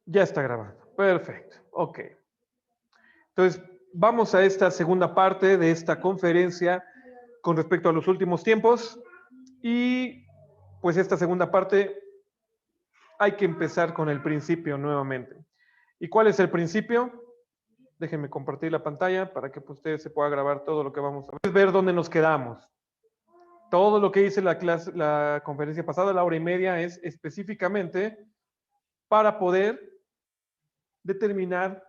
Ya está grabando. Perfecto. Ok. Entonces, vamos a esta segunda parte de esta conferencia con respecto a los últimos tiempos. Y pues esta segunda parte hay que empezar con el principio nuevamente. ¿Y cuál es el principio? Déjenme compartir la pantalla para que pues, ustedes se pueda grabar todo lo que vamos a ver dónde nos quedamos. Todo lo que hice la conferencia pasada, la hora y media, es específicamente para poder determinar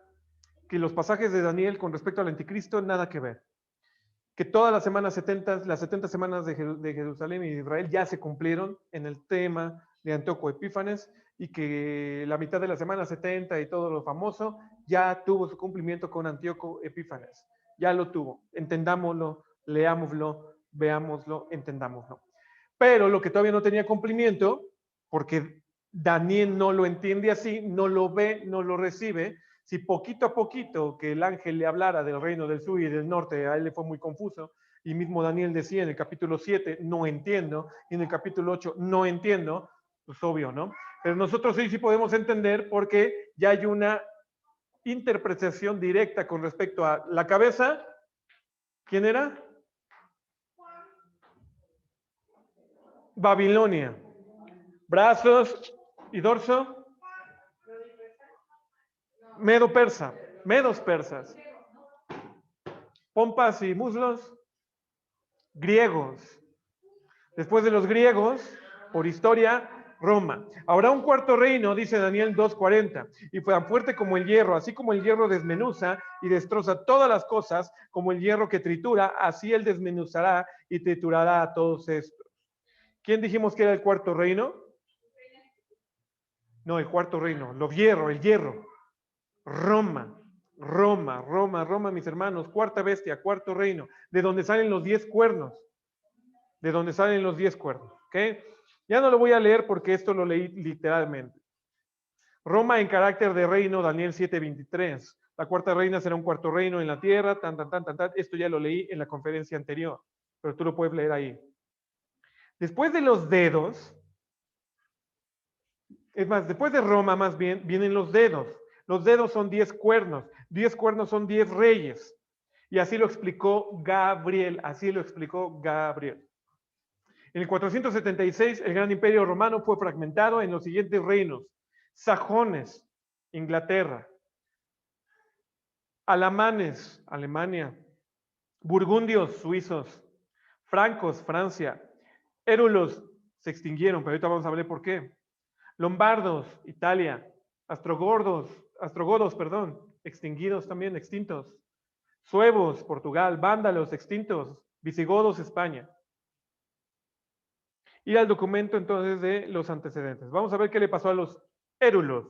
que los pasajes de Daniel con respecto al anticristo, nada que ver. Que todas las semanas 70, las 70 semanas de Jerusalén y de Israel ya se cumplieron en el tema de Antíoco Epífanes y que la mitad de la semana 70 y todo lo famoso ya tuvo su cumplimiento con Antíoco Epífanes. Ya lo tuvo. Entendámoslo, leámoslo, veámoslo, entendámoslo. Pero lo que todavía no tenía cumplimiento, porque Daniel no lo entiende así, no lo ve, no lo recibe, si poquito a poquito que el ángel le hablara del reino del sur y del norte, a él le fue muy confuso, y mismo Daniel decía en el capítulo 7, no entiendo, y en el capítulo 8, no entiendo, pues obvio, ¿no? Pero nosotros sí podemos entender porque ya hay una interpretación directa con respecto a la cabeza. ¿Quién era? Babilonia. Brazos y dorso. Medo persa. Medos persas. Pompas y muslos. Griegos. Después de los griegos, por historia, Roma. Habrá un cuarto reino, dice Daniel 2:40, y fue tan fuerte como el hierro, así como el hierro desmenuza y destroza todas las cosas, como el hierro que tritura, así él desmenuzará y triturará a todos estos. ¿Quién dijimos que era el cuarto reino? No, el cuarto reino, lo hierro, el hierro. Roma, Roma, Roma, Roma, mis hermanos, cuarta bestia, cuarto reino, de donde salen los 10 cuernos, de donde salen los 10 cuernos, ¿ok? Ya no lo voy a leer porque esto lo leí literalmente. Roma en carácter de reino, Daniel 7:23. La cuarta reina será un cuarto reino en la tierra, tan, tan, tan, tan, tan. Esto ya lo leí en la conferencia anterior, pero tú lo puedes leer ahí. Después de los dedos, es más, después de Roma más bien, vienen los dedos. Los dedos son 10 cuernos. 10 cuernos son 10 reyes. Y así lo explicó Gabriel. Así lo explicó Gabriel. En el 476, el gran imperio romano fue fragmentado en los siguientes reinos: sajones, Inglaterra; alamanes, Alemania; burgundios, suizos; francos, Francia; érulos, se extinguieron, pero ahorita vamos a ver por qué; lombardos, Italia; astrogodos, perdón, extinguidos también, extintos; suevos, Portugal; vándalos, extintos; visigodos, España. Ir al documento entonces de los antecedentes. Vamos a ver qué le pasó a los érulos.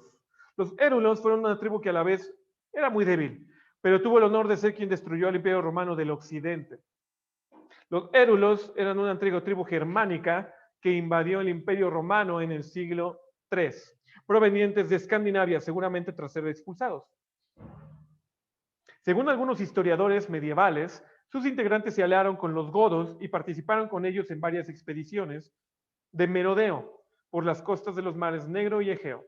Los érulos fueron una tribu que a la vez era muy débil, pero tuvo el honor de ser quien destruyó al Imperio Romano del Occidente. Los érulos eran una tribu germánica que invadió el Imperio Romano en el siglo III, provenientes de Escandinavia, seguramente tras ser expulsados. Según algunos historiadores medievales, sus integrantes se aliaron con los godos y participaron con ellos en varias expediciones de merodeo por las costas de los mares Negro y Egeo.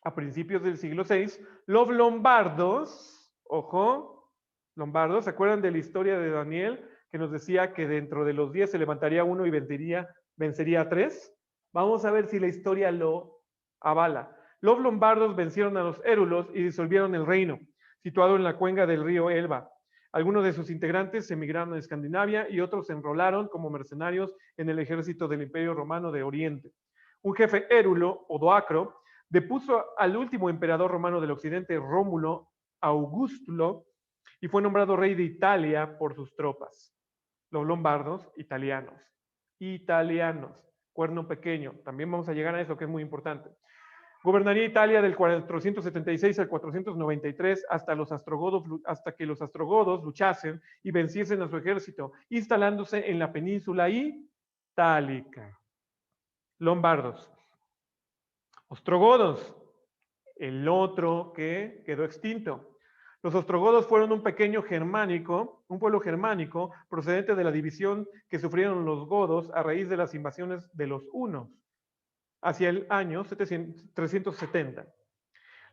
A principios del siglo VI, los lombardos, ojo, lombardos, ¿se acuerdan de la historia de Daniel que nos decía que dentro de los 10 se levantaría uno y vencería a 3? Vamos a ver si la historia lo avala. Los lombardos vencieron a los érulos y disolvieron el reino, situado en la cuenca del río Elba. Algunos de sus integrantes emigraron a Escandinavia y otros se enrolaron como mercenarios en el ejército del Imperio Romano de Oriente. Un jefe érulo, Odoacro, depuso al último emperador romano del occidente, Rómulo Augustulo, y fue nombrado rey de Italia por sus tropas. Los lombardos, italianos. Italianos, cuerno pequeño. También vamos a llegar a eso, que es muy importante. Gobernaría Italia del 476 al 493 hasta que los astrogodos luchasen y venciesen a su ejército, instalándose en la península itálica. Lombardos. Ostrogodos, el otro que quedó extinto. Los ostrogodos fueron un pequeño germánico, un pueblo germánico procedente de la división que sufrieron los godos a raíz de las invasiones de los hunos hacia el año 370.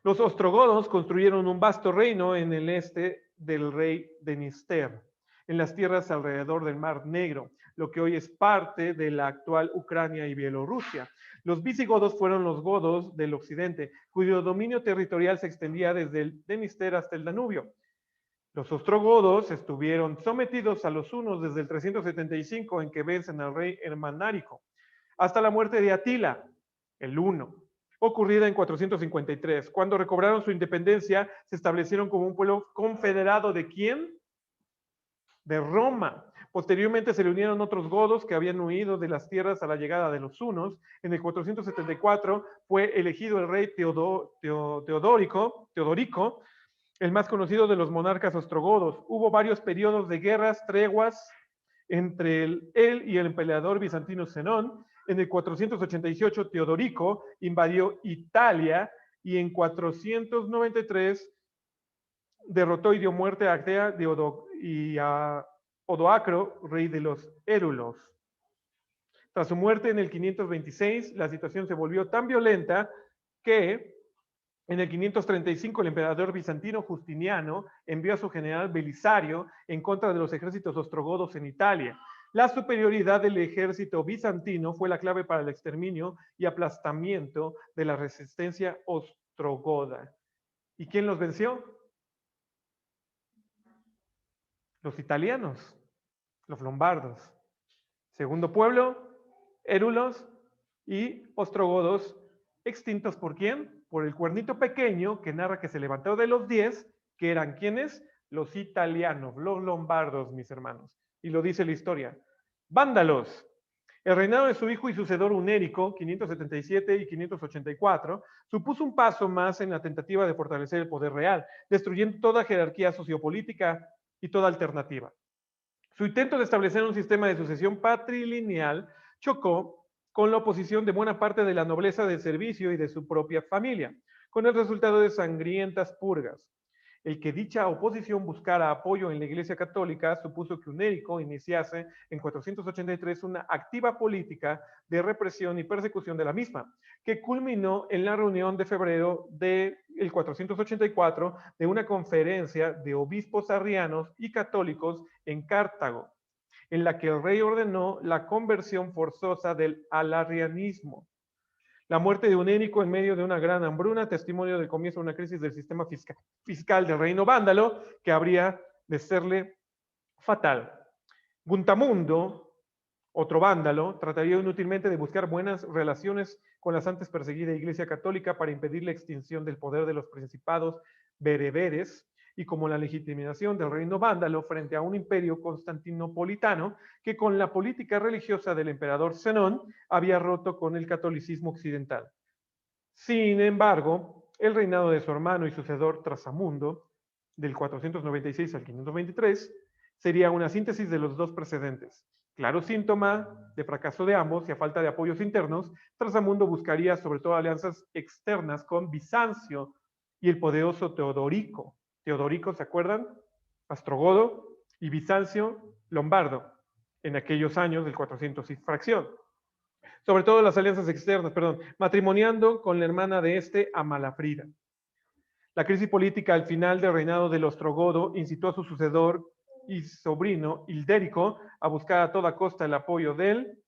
Los ostrogodos construyeron un vasto reino en el este del rey Dniester, en las tierras alrededor del Mar Negro, lo que hoy es parte de la actual Ucrania y Bielorrusia. Los visigodos fueron los godos del occidente, cuyo dominio territorial se extendía desde el Dniester hasta el Danubio. Los ostrogodos estuvieron sometidos a los hunos desde el 375, en que vencen al rey Hermanárico, hasta la muerte de Atila, el Huno, ocurrida en 453. Cuando recobraron su independencia, se establecieron como un pueblo confederado. ¿De quién? De Roma. Posteriormente se le unieron otros godos que habían huido de las tierras a la llegada de los hunos. En el 474 fue elegido el rey Teodorico, el más conocido de los monarcas ostrogodos. Hubo varios periodos de guerras, treguas entre él y el emperador bizantino Zenón. En el 488 Teodorico invadió Italia y en 493 derrotó y dio muerte a Actea y a Odoacro, rey de los Érulos. Tras su muerte en el 526, la situación se volvió tan violenta que en el 535 el emperador bizantino Justiniano envió a su general Belisario en contra de los ejércitos ostrogodos en Italia. La superioridad del ejército bizantino fue la clave para el exterminio y aplastamiento de la resistencia ostrogoda. ¿Y quién los venció? Los italianos, los lombardos. Segundo pueblo, érulos y ostrogodos, extintos ¿por quién? Por el cuernito pequeño que narra que se levantó de los 10, que eran ¿quiénes? Los italianos, los lombardos, mis hermanos. Y lo dice la historia. Vándalos. El reinado de su hijo y sucedor Unérico, 577 y 584, supuso un paso más en la tentativa de fortalecer el poder real, destruyendo toda jerarquía sociopolítica y toda alternativa. Su intento de establecer un sistema de sucesión patrilineal chocó con la oposición de buena parte de la nobleza del servicio y de su propia familia, con el resultado de sangrientas purgas. El que dicha oposición buscara apoyo en la Iglesia Católica supuso que Unérico iniciase en 483 una activa política de represión y persecución de la misma, que culminó en la reunión de febrero del 484 de una conferencia de obispos arrianos y católicos en Cartago, en la que el rey ordenó la conversión forzosa al arrianismo. La muerte de Unérico en medio de una gran hambruna, testimonio del comienzo de una crisis del sistema fiscal del reino vándalo, que habría de serle fatal. Guntamundo, otro vándalo, trataría inútilmente de buscar buenas relaciones con la antes perseguida Iglesia Católica para impedir la extinción del poder de los principados bereberes y como la legitimación del reino vándalo frente a un imperio constantinopolitano que con la política religiosa del emperador Zenón había roto con el catolicismo occidental. Sin embargo, el reinado de su hermano y sucedor Trasamundo, del 496 al 523, sería una síntesis de los dos precedentes. Claro síntoma de fracaso de ambos y a falta de apoyos internos, Trasamundo buscaría sobre todo alianzas externas con Bizancio y el poderoso Teodorico. Teodorico, ¿se acuerdan? Ostrogodo y Bizancio lombardo, en aquellos años del 400 y fracción. Sobre todo las alianzas externas, matrimoniando con la hermana de este, Amalafrida. La crisis política al final del reinado del Ostrogodo incitó a su sucedor y sobrino Hildérico a buscar a toda costa el apoyo del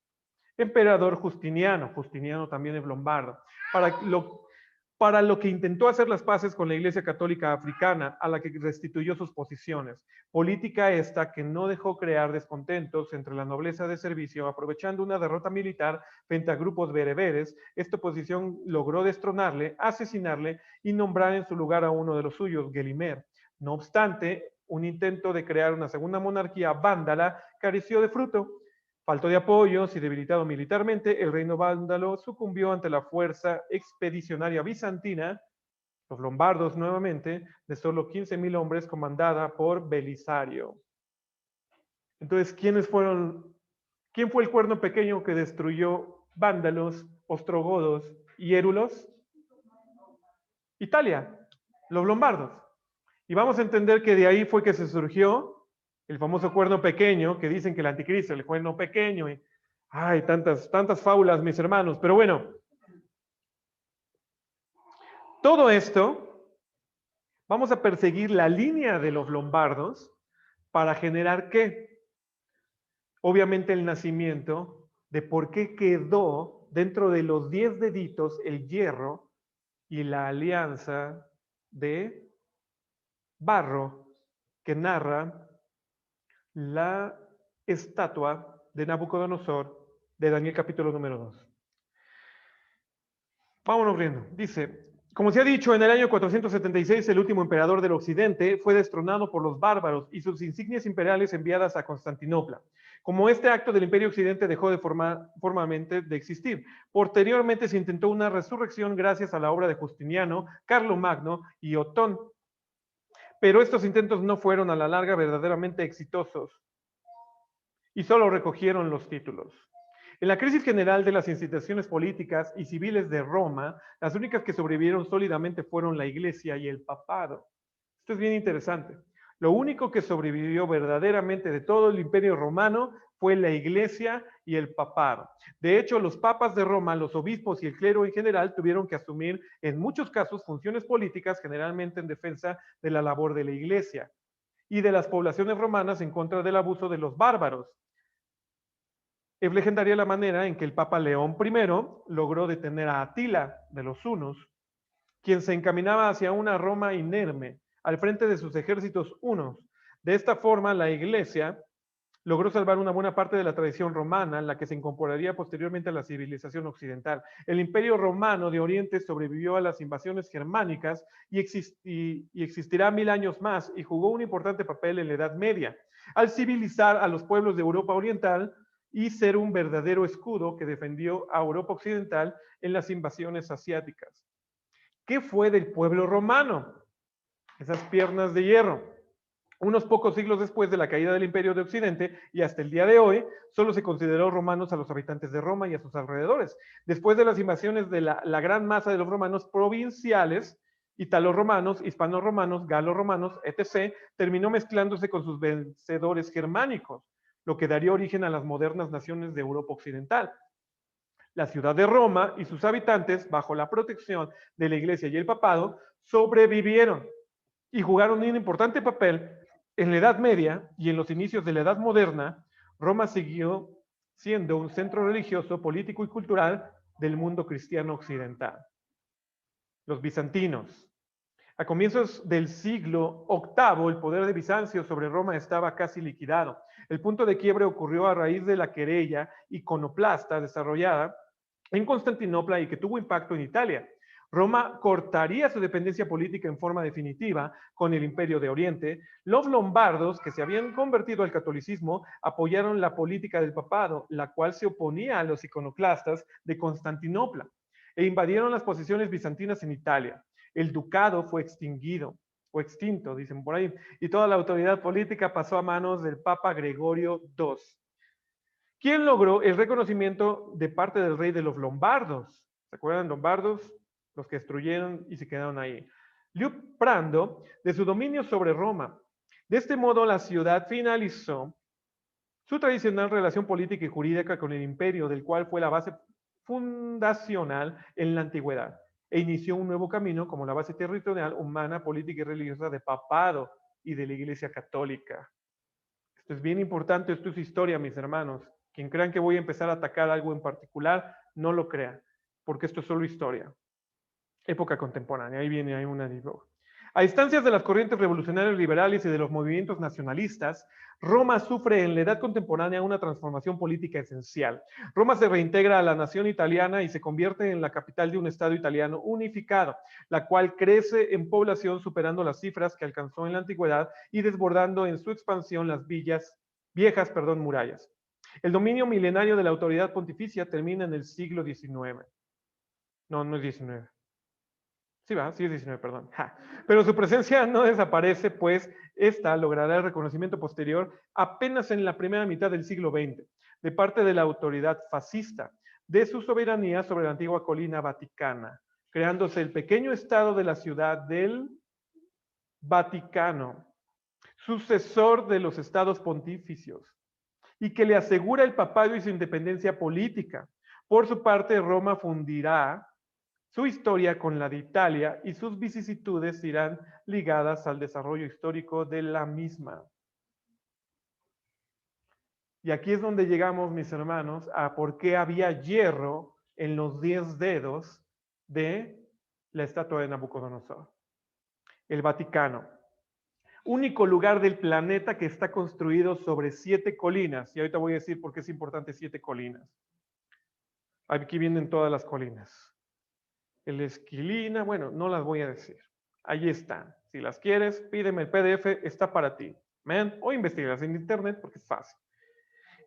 emperador Justiniano. Justiniano también es lombardo, para lo que intentó hacer las paces con la Iglesia Católica Africana, a la que restituyó sus posiciones. Política esta que no dejó crear descontentos entre la nobleza de servicio, aprovechando una derrota militar frente a grupos bereberes. Esta oposición logró destronarle, asesinarle y nombrar en su lugar a uno de los suyos, Gelimer. No obstante, un intento de crear una segunda monarquía vándala careció de fruto. Falto de apoyos y debilitado militarmente, el reino vándalo sucumbió ante la fuerza expedicionaria bizantina, los lombardos nuevamente, de solo 15,000 hombres comandada por Belisario. Entonces, ¿quién fue el cuerno pequeño que destruyó vándalos, ostrogodos y érulos? Italia, los lombardos. Y vamos a entender que de ahí fue que se surgió el famoso cuerno pequeño, que dicen que el anticristo, el cuerno pequeño, y tantas fábulas, mis hermanos, pero bueno. Todo esto, vamos a perseguir la línea de los lombardos para generar ¿qué? Obviamente el nacimiento de por qué quedó dentro de los 10 deditos el hierro y la alianza de barro que narra la estatua de Nabucodonosor de Daniel capítulo número 2. Vámonos riendo. Dice, como se ha dicho, en el año 476 el último emperador del occidente fue destronado por los bárbaros y sus insignias imperiales enviadas a Constantinopla. Como este acto del imperio occidente dejó de formalmente de existir. Posteriormente se intentó una resurrección gracias a la obra de Justiniano, Carlomagno y Otón. Pero estos intentos no fueron a la larga verdaderamente exitosos y solo recogieron los títulos. En la crisis general de las instituciones políticas y civiles de Roma, las únicas que sobrevivieron sólidamente fueron la Iglesia y el Papado. Esto es bien interesante. Lo único que sobrevivió verdaderamente de todo el Imperio Romano fue la Iglesia y el Papado. De hecho, los papas de Roma, los obispos y el clero en general tuvieron que asumir en muchos casos funciones políticas, generalmente en defensa de la labor de la Iglesia y de las poblaciones romanas en contra del abuso de los bárbaros. Es legendaria la manera en que el Papa León I logró detener a Atila de los hunos, quien se encaminaba hacia una Roma inerme al frente de sus ejércitos hunos. De esta forma, la Iglesia logró salvar una buena parte de la tradición romana, la que se incorporaría posteriormente a la civilización occidental. El Imperio Romano de Oriente sobrevivió a las invasiones germánicas y existirá 1000 años más y jugó un importante papel en la Edad Media, al civilizar a los pueblos de Europa Oriental y ser un verdadero escudo que defendió a Europa Occidental en las invasiones asiáticas. ¿Qué fue del pueblo romano? Esas piernas de hierro. Unos pocos siglos después de la caída del Imperio de Occidente y hasta el día de hoy, solo se consideró romanos a los habitantes de Roma y a sus alrededores. Después de las invasiones de la gran masa de los romanos provinciales, italo-romanos, hispano-romanos, galo-romanos, etc., terminó mezclándose con sus vencedores germánicos, lo que daría origen a las modernas naciones de Europa Occidental. La ciudad de Roma y sus habitantes, bajo la protección de la Iglesia y el Papado, sobrevivieron y jugaron un importante papel en la Edad Media y en los inicios de la Edad Moderna. Roma siguió siendo un centro religioso, político y cultural del mundo cristiano occidental. Los bizantinos. A comienzos del siglo VIII, el poder de Bizancio sobre Roma estaba casi liquidado. El punto de quiebre ocurrió a raíz de la querella iconoplasta desarrollada en Constantinopla y que tuvo impacto en Italia. Roma cortaría su dependencia política en forma definitiva con el Imperio de Oriente. Los lombardos, que se habían convertido al catolicismo, apoyaron la política del papado, la cual se oponía a los iconoclastas de Constantinopla, e invadieron las posesiones bizantinas en Italia. El ducado fue extinguido, o extinto, dicen por ahí, y toda la autoridad política pasó a manos del Papa Gregorio II, quien logró el reconocimiento de parte del rey de los lombardos. ¿Se acuerdan lombardos? Los que destruyeron y se quedaron ahí. Liutprando de su dominio sobre Roma. De este modo, la ciudad finalizó su tradicional relación política y jurídica con el imperio, del cual fue la base fundacional en la antigüedad, e inició un nuevo camino como la base territorial, humana, política y religiosa de papado y de la Iglesia Católica. Esto es bien importante, esto es historia, mis hermanos. Quien crean que voy a empezar a atacar algo en particular, no lo crean, porque esto es solo historia. Época contemporánea, ahí viene ahí una dibujo. A instancias de las corrientes revolucionarias liberales y de los movimientos nacionalistas, Roma sufre en la edad contemporánea una transformación política esencial. Roma se reintegra a la nación italiana y se convierte en la capital de un Estado italiano unificado, la cual crece en población superando las cifras que alcanzó en la antigüedad y desbordando en su expansión las viejas murallas. El dominio milenario de la autoridad pontificia termina en el siglo XIX. No, no es 19. Sí, va, sí es 19, perdón. Ja. Pero su presencia no desaparece, pues esta logrará el reconocimiento posterior apenas en la primera mitad del siglo XX, de parte de la autoridad fascista, de su soberanía sobre la antigua colina vaticana, creándose el pequeño estado de la ciudad del Vaticano, sucesor de los estados pontificios, y que le asegura el papado y su independencia política. Por su parte, Roma fundirá Su historia con la de Italia y sus vicisitudes irán ligadas al desarrollo histórico de la misma. Y aquí es donde llegamos, mis hermanos, a por qué había hierro en los 10 dedos de la estatua de Nabucodonosor. El Vaticano. Único lugar del planeta que está construido sobre 7 colinas. Y ahorita voy a decir por qué es importante 7 colinas. Aquí vienen todas las colinas. El Esquilina, bueno, no las voy a decir. Ahí están. Si las quieres, pídeme el PDF, está para ti. ¿Ven? O investigas en internet porque es fácil.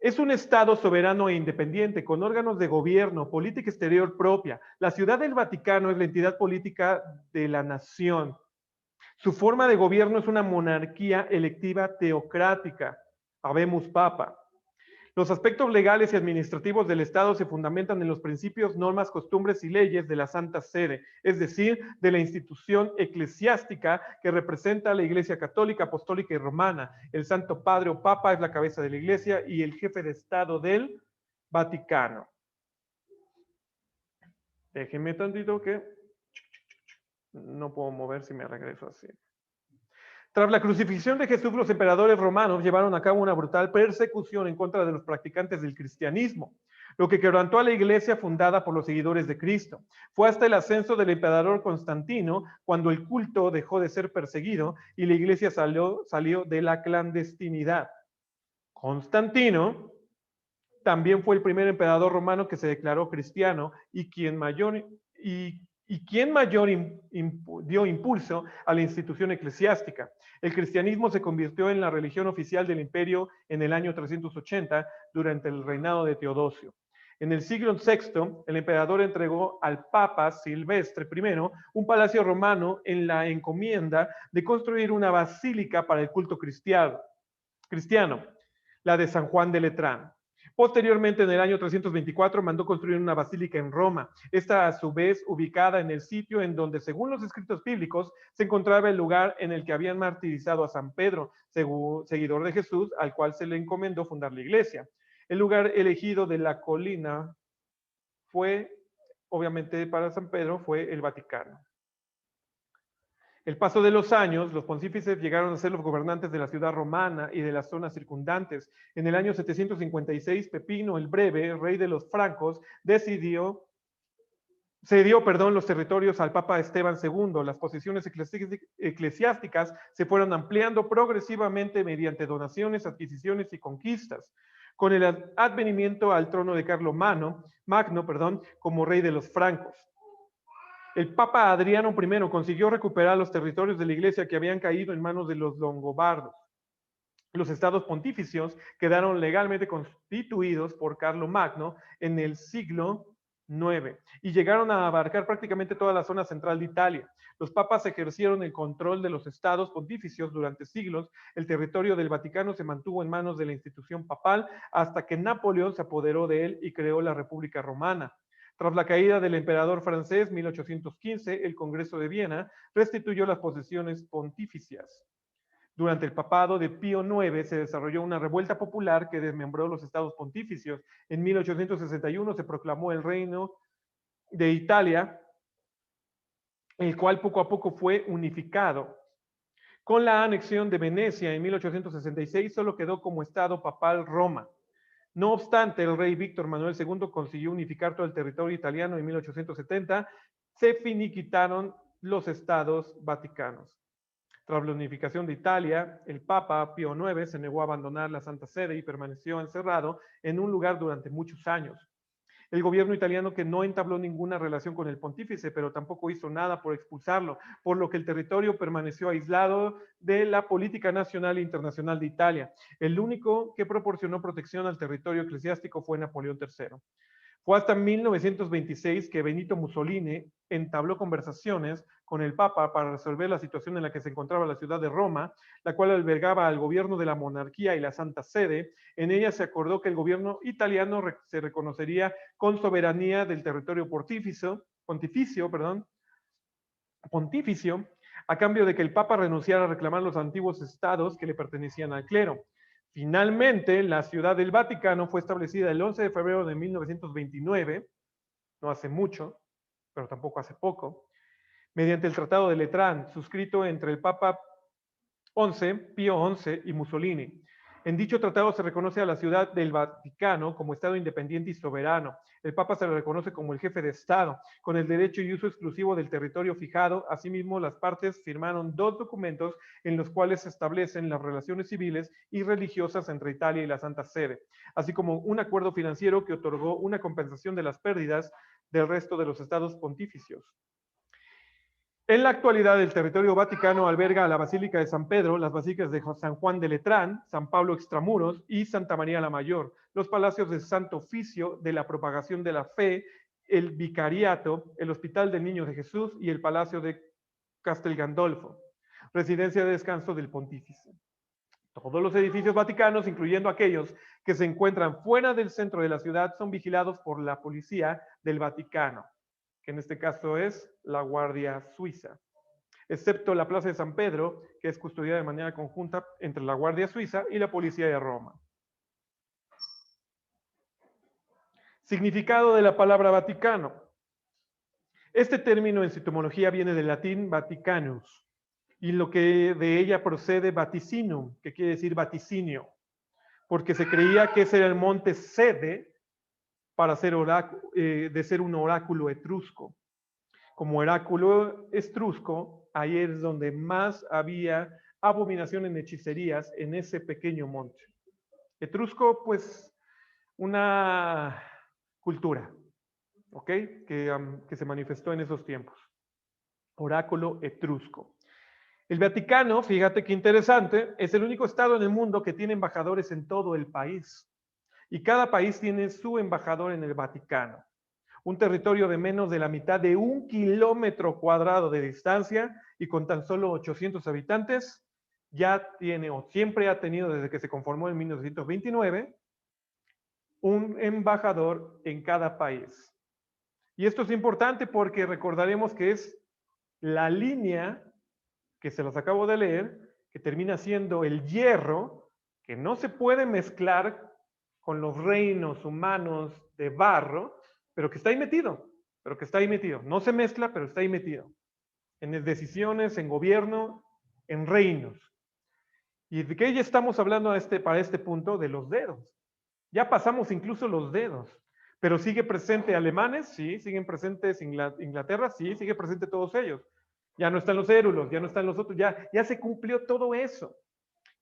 Es un Estado soberano e independiente, con órganos de gobierno, política exterior propia. La Ciudad del Vaticano es la entidad política de la nación. Su forma de gobierno es una monarquía electiva teocrática. Habemus Papa. Los aspectos legales y administrativos del Estado se fundamentan en los principios, normas, costumbres y leyes de la Santa Sede, es decir, de la institución eclesiástica que representa a la Iglesia Católica, Apostólica y Romana. El Santo Padre o Papa es la cabeza de la Iglesia y el jefe de Estado del Vaticano. Déjenme tantito que no puedo mover si me regreso así. Tras la crucifixión de Jesús, los emperadores romanos llevaron a cabo una brutal persecución en contra de los practicantes del cristianismo, lo que quebrantó a la iglesia fundada por los seguidores de Cristo. Fue hasta el ascenso del emperador Constantino cuando el culto dejó de ser perseguido y la iglesia salió de la clandestinidad. Constantino también fue el primer emperador romano que se declaró cristiano y quien mayor dio impulso a la institución eclesiástica. El cristianismo se convirtió en la religión oficial del imperio en el año 380 durante el reinado de Teodosio. En el siglo VI, el emperador entregó al Papa Silvestre I un palacio romano en la encomienda de construir una basílica para el culto cristiano, la de San Juan de Letrán. Posteriormente, en el año 324, mandó construir una basílica en Roma. Esta, a su vez, ubicada en el sitio en donde, según los escritos bíblicos, se encontraba el lugar en el que habían martirizado a San Pedro, seguidor de Jesús, al cual se le encomendó fundar la iglesia. El lugar elegido de la colina fue, obviamente, para San Pedro, fue el Vaticano. El paso de los años, los pontífices llegaron a ser los gobernantes de la ciudad romana y de las zonas circundantes. En el año 756, Pepino el Breve, rey de los francos, cedió los territorios al Papa Esteban II. Las posesiones eclesiásticas se fueron ampliando progresivamente mediante donaciones, adquisiciones y conquistas. Con el advenimiento al trono de Carlomagno, como rey de los francos. El Papa Adriano I consiguió recuperar los territorios de la iglesia que habían caído en manos de los longobardos. Los estados pontificios quedaron legalmente constituidos por Carlomagno en el siglo IX y llegaron a abarcar prácticamente toda la zona central de Italia. Los papas ejercieron el control de los estados pontificios durante siglos. El territorio del Vaticano se mantuvo en manos de la institución papal hasta que Napoleón se apoderó de él y creó la República Romana. Tras la caída del emperador francés, 1815, el Congreso de Viena restituyó las posesiones pontificias. Durante el papado de Pío IX se desarrolló una revuelta popular que desmembró los estados pontificios. En 1861 se proclamó el Reino de Italia, el cual poco a poco fue unificado. Con la anexión de Venecia en 1866 solo quedó como estado papal Roma. No obstante, el rey Víctor Manuel II consiguió unificar todo el territorio italiano en 1870. Se finiquitaron los estados vaticanos. Tras la unificación de Italia, el Papa Pío IX se negó a abandonar la Santa Sede y permaneció encerrado en un lugar durante muchos años. El gobierno italiano que no entabló ninguna relación con el pontífice, pero tampoco hizo nada por expulsarlo, por lo que el territorio permaneció aislado de la política nacional e internacional de Italia. El único que proporcionó protección al territorio eclesiástico fue Napoleón III. Fue hasta 1926 que Benito Mussolini entabló conversaciones con el Papa para resolver la situación en la que se encontraba la ciudad de Roma, la cual albergaba al gobierno de la monarquía y la Santa Sede. En ella se acordó que el gobierno italiano se reconocería con soberanía del territorio pontificio, a cambio de que el Papa renunciara a reclamar los antiguos estados que le pertenecían al clero. Finalmente, la Ciudad del Vaticano fue establecida el 11 de febrero de 1929, no hace mucho, pero tampoco hace poco, mediante el Tratado de Letrán, suscrito entre el Papa Pío XI y Mussolini. En dicho tratado se reconoce a la Ciudad del Vaticano como Estado independiente y soberano. El Papa se le reconoce como el jefe de Estado, con el derecho y uso exclusivo del territorio fijado. Asimismo, las partes firmaron 2 documentos en los cuales se establecen las relaciones civiles y religiosas entre Italia y la Santa Sede, así como un acuerdo financiero que otorgó una compensación de las pérdidas del resto de los estados pontificios. En la actualidad, el territorio vaticano alberga la Basílica de San Pedro, las basílicas de San Juan de Letrán, San Pablo Extramuros y Santa María la Mayor, los palacios de Santo Oficio de la Propagación de la Fe, el Vicariato, el Hospital del Niño de Jesús y el Palacio de Castel Gandolfo, residencia de descanso del pontífice. Todos los edificios vaticanos, incluyendo aquellos que se encuentran fuera del centro de la ciudad, son vigilados por la policía del Vaticano, que en este caso es la Guardia Suiza, excepto la Plaza de San Pedro, que es custodiada de manera conjunta entre la Guardia Suiza y la Policía de Roma. Significado de la palabra Vaticano. Este término en su etimología viene del latín Vaticanus, y lo que de ella procede vaticinum, que quiere decir vaticinio, porque se creía que ese era el monte sede para ser de ser un oráculo etrusco. Como oráculo etrusco, ahí es donde más había abominaciones en hechicerías en ese pequeño monte. Etrusco, pues, una cultura, ¿ok? Que se manifestó en esos tiempos. Oráculo etrusco. El Vaticano, fíjate qué interesante, es el único estado en el mundo que tiene embajadores en todo el país. Y cada país tiene su embajador en el Vaticano. Un territorio de menos de la mitad de 1 kilómetro cuadrado de distancia y con tan solo 800 habitantes, ya tiene o siempre ha tenido desde que se conformó en 1929 un embajador en cada país. Y esto es importante porque recordaremos que es la línea que se las acabo de leer, que termina siendo el hierro, que no se puede mezclar con los reinos humanos de barro, pero que está ahí metido, No se mezcla, pero está ahí metido. En decisiones, en gobierno, en reinos. ¿Y de qué ya estamos hablando para este punto? De los dedos. Ya pasamos incluso los dedos. Pero sigue presente alemanes, sí, siguen presentes Inglaterra, sí, sigue presente todos ellos. Ya no están los érulos, ya no están los otros, ya se cumplió todo eso.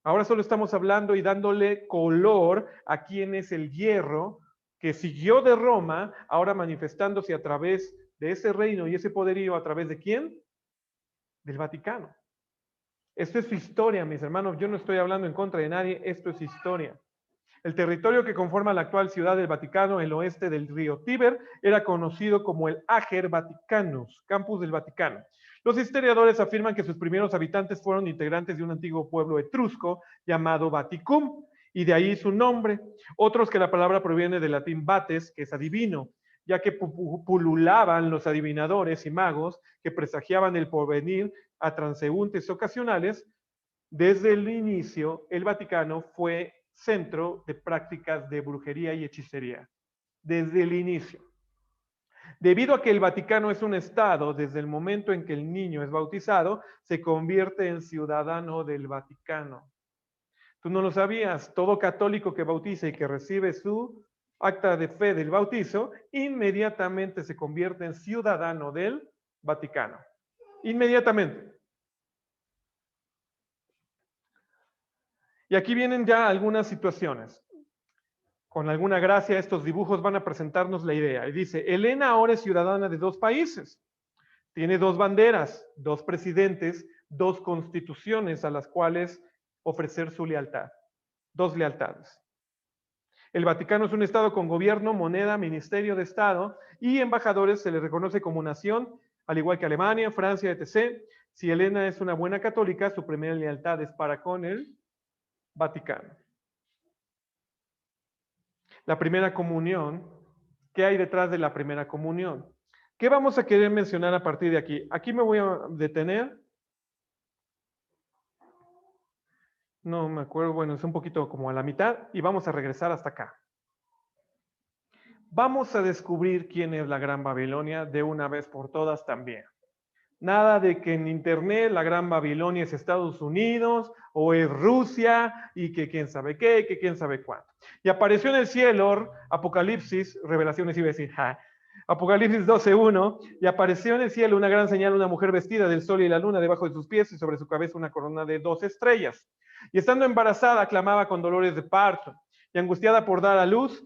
Ahora solo estamos hablando y dándole color a quién es el hierro que siguió de Roma, ahora manifestándose a través de ese reino y ese poderío, ¿a través de quién? Del Vaticano. Esto es su historia, mis hermanos. Yo no estoy hablando en contra de nadie, esto es historia. El territorio que conforma la actual ciudad del Vaticano, el oeste del río Tíber, era conocido como el Ager Vaticanus, campus del Vaticano. Los historiadores afirman que sus primeros habitantes fueron integrantes de un antiguo pueblo etrusco llamado Vaticum, y de ahí su nombre. Otros que la palabra proviene del latín vates, que es adivino, ya que pululaban los adivinadores y magos que presagiaban el porvenir a transeúntes ocasionales. Desde el inicio, el Vaticano fue centro de prácticas de brujería y hechicería. Desde el inicio. Debido a que el Vaticano es un estado, desde el momento en que el niño es bautizado, se convierte en ciudadano del Vaticano. Tú no lo sabías, todo católico que bautiza y que recibe su acta de fe del bautizo, inmediatamente se convierte en ciudadano del Vaticano. Inmediatamente. Y aquí vienen ya algunas situaciones. Con alguna gracia, estos dibujos van a presentarnos la idea. Y dice, Elena ahora es ciudadana de 2 países. Tiene 2 banderas, 2 presidentes, 2 constituciones a las cuales ofrecer su lealtad. 2 lealtades. El Vaticano es un estado con gobierno, moneda, ministerio de Estado y embajadores. Se le reconoce como nación, al igual que Alemania, Francia, etc. Si Elena es una buena católica, su primera lealtad es para con el Vaticano. La primera comunión, ¿qué hay detrás de la primera comunión? ¿Qué vamos a querer mencionar a partir de aquí? Aquí me voy a detener. No me acuerdo, bueno, es un poquito como a la mitad y vamos a regresar hasta acá. Vamos a descubrir quién es la Gran Babilonia de una vez por todas también. Nada de que en internet la Gran Babilonia es Estados Unidos o es Rusia y que quién sabe qué, que quién sabe cuánto. Y apareció en el cielo, Apocalipsis, Revelaciones iba a decir, Apocalipsis 12:1, y apareció en el cielo una gran señal, una mujer vestida del sol y la luna debajo de sus pies y sobre su cabeza una corona de 12 estrellas. Y estando embarazada, clamaba con dolores de parto y angustiada por dar a luz.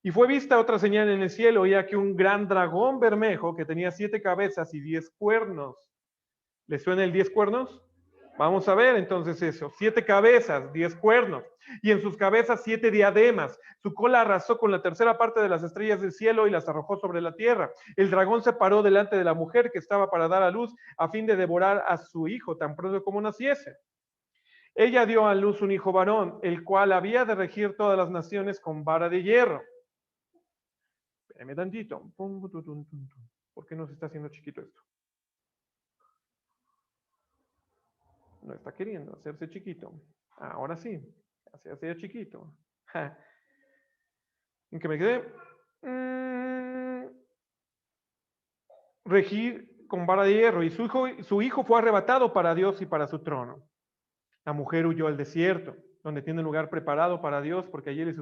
Y fue vista otra señal en el cielo, ya que un gran dragón bermejo que tenía 7 cabezas y 10 cuernos. ¿Le suena el 10 cuernos? Vamos a ver entonces eso. 7 cabezas, 10 cuernos. Y en sus cabezas 7 diademas. Su cola arrasó con la tercera parte de las estrellas del cielo y las arrojó sobre la tierra. El dragón se paró delante de la mujer que estaba para dar a luz a fin de devorar a su hijo tan pronto como naciese. Ella dio a luz un hijo varón, el cual había de regir todas las naciones con vara de hierro. Espérame tantito. ¿Por qué no se está haciendo chiquito esto? No está queriendo hacerse chiquito. Ahora sí, se hace chiquito. ¿En qué me quedé? Regir con vara de hierro. Y su hijo fue arrebatado para Dios y para su trono. La mujer huyó al desierto, donde tiene lugar preparado para Dios, porque allí le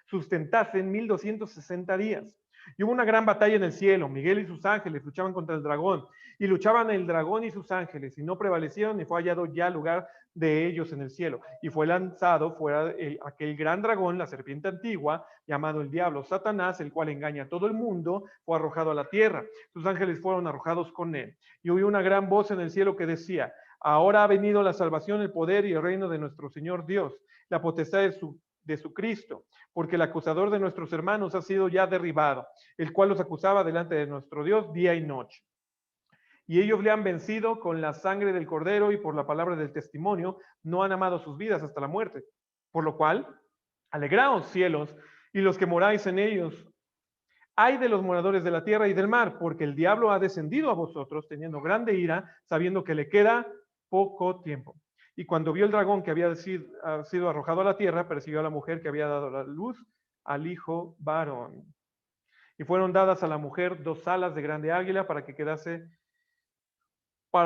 sustentasen 1260 días. Y hubo una gran batalla en el cielo. Miguel y sus ángeles luchaban contra el dragón. Y luchaban el dragón y sus ángeles, y no prevalecieron, y fue hallado ya lugar de ellos en el cielo. Y fue lanzado fuera aquel gran dragón, la serpiente antigua, llamado el diablo Satanás, el cual engaña a todo el mundo, fue arrojado a la tierra. Sus ángeles fueron arrojados con él. Y hubo una gran voz en el cielo que decía: ahora ha venido la salvación, el poder y el reino de nuestro Señor Dios, la potestad de su Cristo, porque el acusador de nuestros hermanos ha sido ya derribado, el cual los acusaba delante de nuestro Dios día y noche. Y ellos le han vencido con la sangre del cordero y por la palabra del testimonio, no han amado sus vidas hasta la muerte. Por lo cual, alegraos cielos y los que moráis en ellos. Ay de los moradores de la tierra y del mar, porque el diablo ha descendido a vosotros teniendo grande ira, sabiendo que le queda poco tiempo. Y cuando vio el dragón que había sido arrojado a la tierra, persiguió a la mujer que había dado la luz al hijo varón. Y fueron dadas a la mujer 2 alas de grande águila para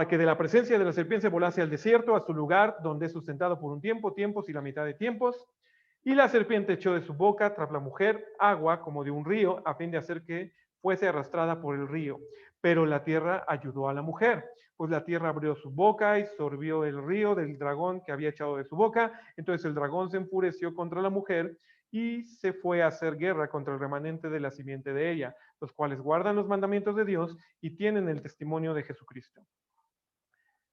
que de la presencia de la serpiente volase al desierto, a su lugar donde es sustentado por un tiempo, tiempos y la mitad de tiempos. Y la serpiente echó de su boca tras la mujer agua como de un río, a fin de hacer que fuese arrastrada por el río. Pero la tierra ayudó a la mujer, pues la tierra abrió su boca y sorbió el río del dragón que había echado de su boca. Entonces el dragón se enfureció contra la mujer y se fue a hacer guerra contra el remanente de la simiente de ella, los cuales guardan los mandamientos de Dios y tienen el testimonio de Jesucristo.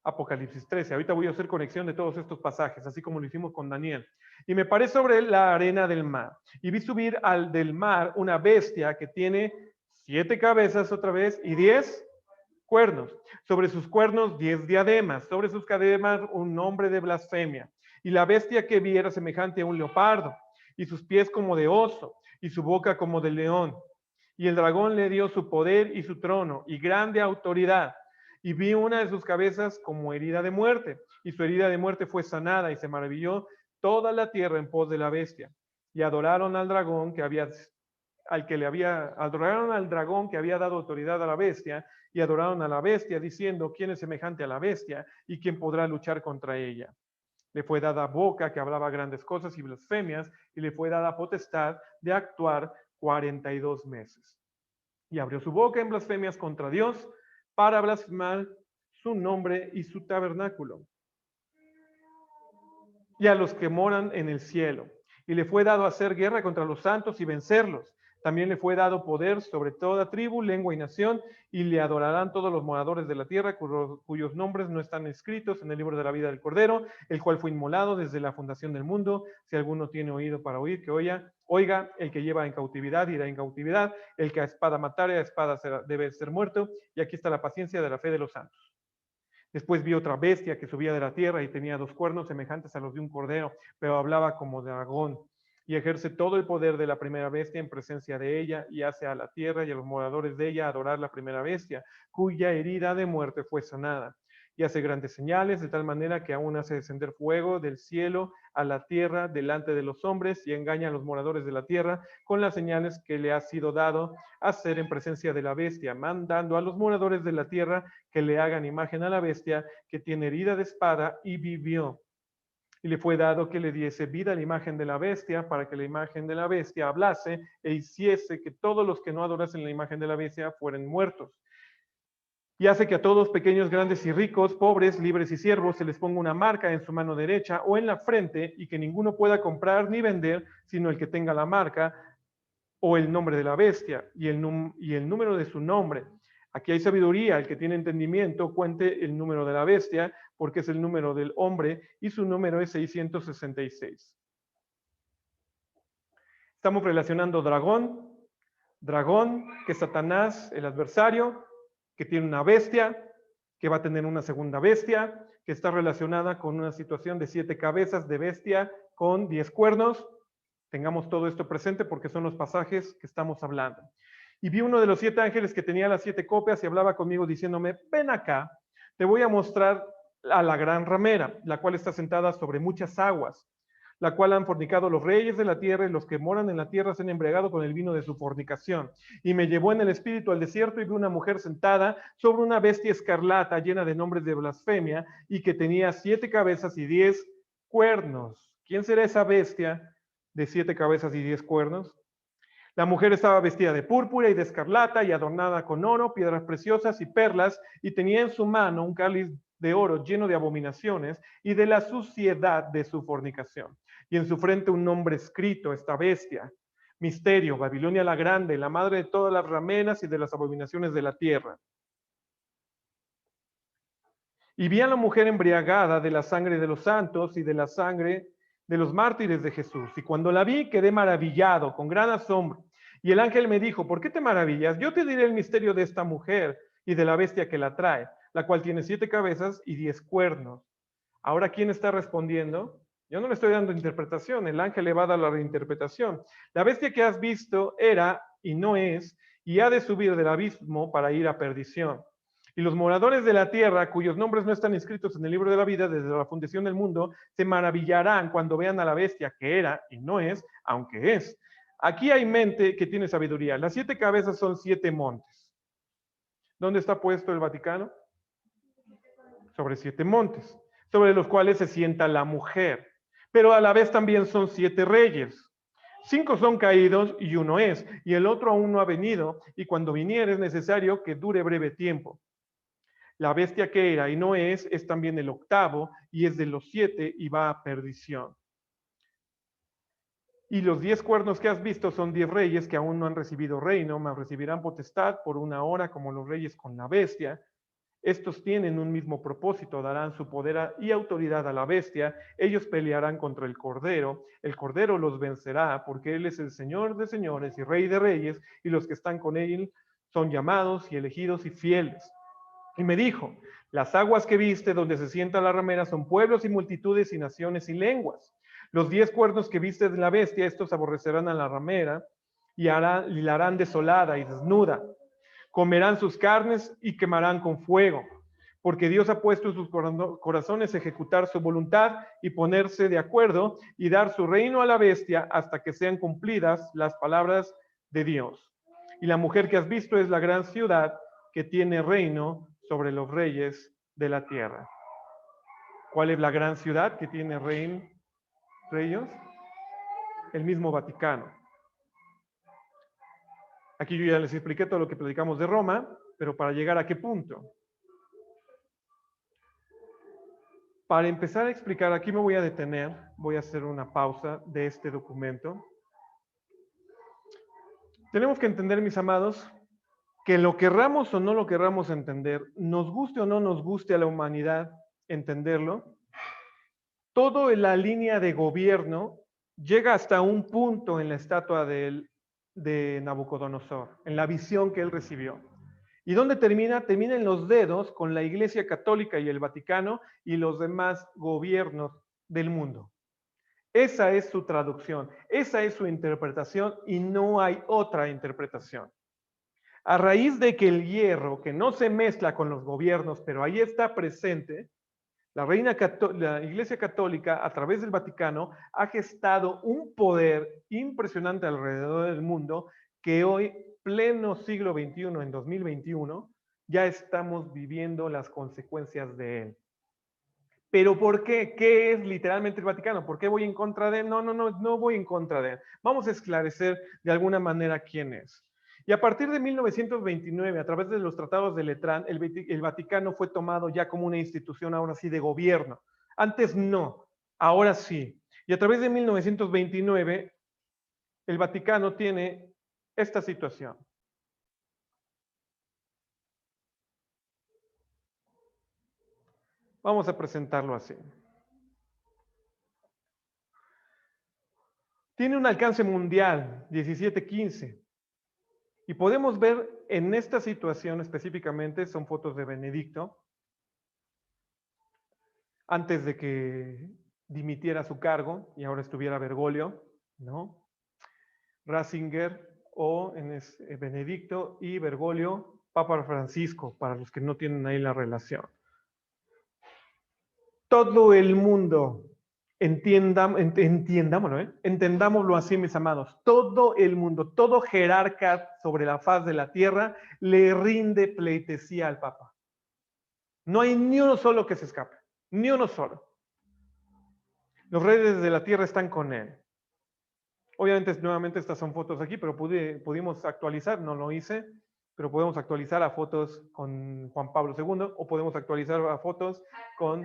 Apocalipsis 13. Ahorita voy a hacer conexión de todos estos pasajes, así como lo hicimos con Daniel. Y me paré sobre la arena del mar, y vi subir al del mar una bestia que tiene 7 cabezas otra vez y 10 cuernos. Sobre sus cuernos 10 diademas, sobre sus diademas un nombre de blasfemia. Y la bestia que vi era semejante a un leopardo, y sus pies como de oso, y su boca como de león. Y el dragón le dio su poder y su trono, y grande autoridad. Y vi una de sus cabezas como herida de muerte, y su herida de muerte fue sanada, y se maravilló toda la tierra en pos de la bestia. Y adoraron al dragón adoraron al dragón que había dado autoridad a la bestia, y adoraron a la bestia, diciendo: ¿quién es semejante a la bestia? ¿Y quién podrá luchar contra ella? Le fue dada boca que hablaba grandes cosas y blasfemias, y le fue dada potestad de actuar 42 meses. Y abrió su boca en blasfemias contra Dios, para blasfemar su nombre y su tabernáculo, y a los que moran en el cielo. Y le fue dado hacer guerra contra los santos y vencerlos. También le fue dado poder sobre toda tribu, lengua y nación, y le adorarán todos los moradores de la tierra, cuyos nombres no están escritos en el libro de la vida del Cordero, el cual fue inmolado desde la fundación del mundo. Si alguno tiene oído para oír, que oiga. El que lleva en cautividad irá en cautividad, el que a espada matare, a espada debe ser muerto. Y aquí está la paciencia de la fe de los santos. Después vi otra bestia que subía de la tierra y tenía 2 cuernos semejantes a los de un cordero, pero hablaba como dragón, y ejerce todo el poder de la primera bestia en presencia de ella, y hace a la tierra y a los moradores de ella adorar la primera bestia, cuya herida de muerte fue sanada. y hace grandes señales, de tal manera que aún hace descender fuego del cielo a la tierra delante de los hombres y engaña a los moradores de la tierra con las señales que le ha sido dado hacer en presencia de la bestia, mandando a los moradores de la tierra que le hagan imagen a la bestia que tiene herida de espada y vivió. Y le fue dado que le diese vida a la imagen de la bestia, para que la imagen de la bestia hablase e hiciese que todos los que no adorasen la imagen de la bestia fueran muertos. Y hace que a todos, pequeños, grandes y ricos, pobres, libres y siervos, se les ponga una marca en su mano derecha o en la frente, y que ninguno pueda comprar ni vender, sino el que tenga la marca o el nombre de la bestia y el número de su nombre. Aquí hay sabiduría, el que tiene entendimiento cuente el número de la bestia, porque es el número del hombre y su número es 666. Estamos relacionando dragón, que es Satanás, el adversario, que tiene una bestia, que va a tener una segunda bestia, que está relacionada con una situación de 7 cabezas de bestia con 10 cuernos. Tengamos todo esto presente porque son los pasajes que estamos hablando. Y vi uno de los 7 ángeles que tenía las 7 copias y hablaba conmigo diciéndome, ven acá, te voy a mostrar a la gran ramera, la cual está sentada sobre muchas aguas, la cual han fornicado los reyes de la tierra, y los que moran en la tierra se han embriagado con el vino de su fornicación. Y me llevó en el espíritu al desierto y vi una mujer sentada sobre una bestia escarlata llena de nombres de blasfemia y que tenía 7 cabezas y 10 cuernos. ¿Quién será esa bestia de 7 cabezas y 10 cuernos? La mujer estaba vestida de púrpura y de escarlata y adornada con oro, piedras preciosas y perlas, y tenía en su mano un cáliz de oro lleno de abominaciones y de la suciedad de su fornicación. Y en su frente un nombre escrito, esta bestia, misterio, Babilonia la grande, la madre de todas las rameras y de las abominaciones de la tierra. Y vi a la mujer embriagada de la sangre de los santos y de la sangre de los mártires de Jesús. Y cuando la vi, quedé maravillado, con gran asombro. Y el ángel me dijo, ¿por qué te maravillas? Yo te diré el misterio de esta mujer y de la bestia que la trae, la cual tiene 7 cabezas y 10 cuernos. Ahora, ¿quién está respondiendo? Yo no le estoy dando interpretación, el ángel le va a dar la reinterpretación. La bestia que has visto era y no es, y ha de subir del abismo para ir a perdición. Y los moradores de la tierra, cuyos nombres no están inscritos en el libro de la vida desde la fundación del mundo, se maravillarán cuando vean a la bestia que era y no es, aunque es. Aquí hay mente que tiene sabiduría. Las 7 cabezas son 7 montes. ¿Dónde está puesto el Vaticano? Sobre 7 montes, sobre los cuales se sienta la mujer. Pero a la vez también son 7 reyes. 5 son caídos y uno es, y el otro aún no ha venido, y cuando viniere es necesario que dure breve tiempo. La bestia que era y no es también el octavo, y es de los 7 y va a perdición. Y los 10 cuernos que has visto son 10 reyes que aún no han recibido reino, mas recibirán potestad por una hora como los reyes con la bestia. Estos tienen un mismo propósito, darán su poder y autoridad a la bestia, ellos pelearán contra el cordero los vencerá, porque él es el Señor de señores y Rey de reyes, y los que están con él son llamados y elegidos y fieles. Y me dijo, las aguas que viste donde se sienta la ramera son pueblos y multitudes y naciones y lenguas. Los 10 cuernos que viste de la bestia, estos aborrecerán a la ramera y la harán desolada y desnuda. Comerán sus carnes y quemarán con fuego, porque Dios ha puesto en sus corazones ejecutar su voluntad y ponerse de acuerdo y dar su reino a la bestia hasta que sean cumplidas las palabras de Dios. Y la mujer que has visto es la gran ciudad que tiene reino sobre los reyes de la tierra. ¿Cuál es la gran ciudad que tiene reyes? El mismo Vaticano. Aquí yo ya les expliqué todo lo que predicamos de Roma, pero para llegar a qué punto. Para empezar a explicar, aquí me voy a detener, voy a hacer una pausa de este documento. Tenemos que entender, mis amados, que lo querramos o no lo querramos entender, nos guste o no nos guste a la humanidad entenderlo, todo en la línea de gobierno llega hasta un punto en la estatua de Nabucodonosor, en la visión que él recibió. ¿Y dónde termina? Termina en los dedos con la Iglesia Católica y el Vaticano y los demás gobiernos del mundo. Esa es su traducción, esa es su interpretación y no hay otra interpretación. A raíz de que el hierro, que no se mezcla con los gobiernos, pero ahí está presente, la Iglesia Católica, a través del Vaticano, ha gestado un poder impresionante alrededor del mundo que hoy, pleno siglo XXI, en 2021, ya estamos viviendo las consecuencias de él. ¿Pero por qué? ¿Qué es literalmente el Vaticano? ¿Por qué voy en contra de él? No voy en contra de él. Vamos a esclarecer de alguna manera quién es. Y a partir de 1929, a través de los tratados de Letrán, el Vaticano fue tomado ya como una institución ahora sí de gobierno. Antes no, ahora sí. Y a través de 1929, el Vaticano tiene esta situación. Vamos a presentarlo así. Tiene un alcance mundial, 17-15. Y podemos ver en esta situación específicamente, son fotos de Benedicto, antes de que dimitiera su cargo y ahora estuviera Bergoglio, ¿no? Ratzinger o Benedicto y Bergoglio, Papa Francisco, para los que no tienen ahí la relación. Todo el mundo, entendámoslo así, mis amados, todo el mundo, todo jerarca sobre la faz de la tierra le rinde pleitesía al Papa. No hay ni uno solo que se escape, ni uno solo. Los reyes de la tierra están con él. Obviamente, nuevamente, estas son fotos aquí, pero pudimos actualizar, no lo hice, pero podemos actualizar a fotos con Juan Pablo II o podemos actualizar a fotos con...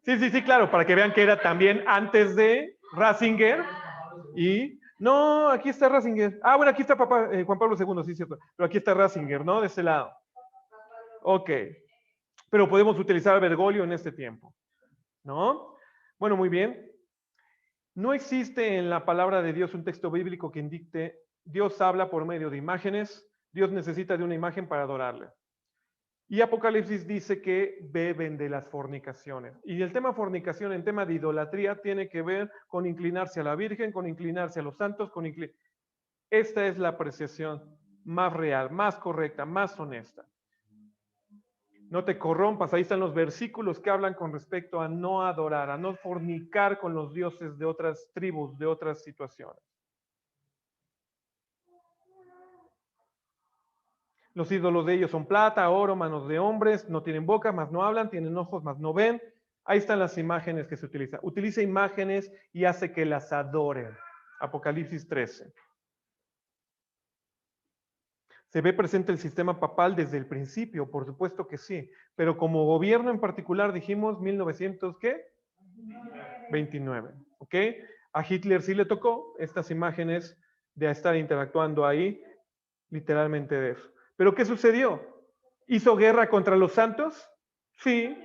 Sí, claro, para que vean que era también antes de Ratzinger y... No, aquí está Ratzinger. Ah, bueno, aquí está Juan Pablo II, sí, cierto. Pero aquí está Ratzinger, ¿no? De ese lado. Ok. Pero podemos utilizar a Bergoglio en este tiempo, ¿no? Bueno, muy bien. No existe en la palabra de Dios un texto bíblico que indique Dios habla por medio de imágenes, Dios necesita de una imagen para adorarle. Y Apocalipsis dice que beben de las fornicaciones. Y el tema fornicación, en tema de idolatría, tiene que ver con inclinarse a la Virgen, con inclinarse a los santos, Esta es la apreciación más real, más correcta, más honesta. No te corrompas, ahí están los versículos que hablan con respecto a no adorar, a no fornicar con los dioses de otras tribus, de otras situaciones. Los ídolos de ellos son plata, oro, manos de hombres, no tienen boca, mas no hablan, tienen ojos, mas no ven. Ahí están las imágenes que se utilizan. Utiliza imágenes y hace que las adoren. Apocalipsis 13. ¿Se ve presente el sistema papal desde el principio? Por supuesto que sí, pero como gobierno en particular dijimos 1900, ¿qué? 29, ¿ok? A Hitler sí le tocó estas imágenes de estar interactuando ahí, literalmente de eso. ¿Pero qué sucedió? ¿Hizo guerra contra los santos? Sí.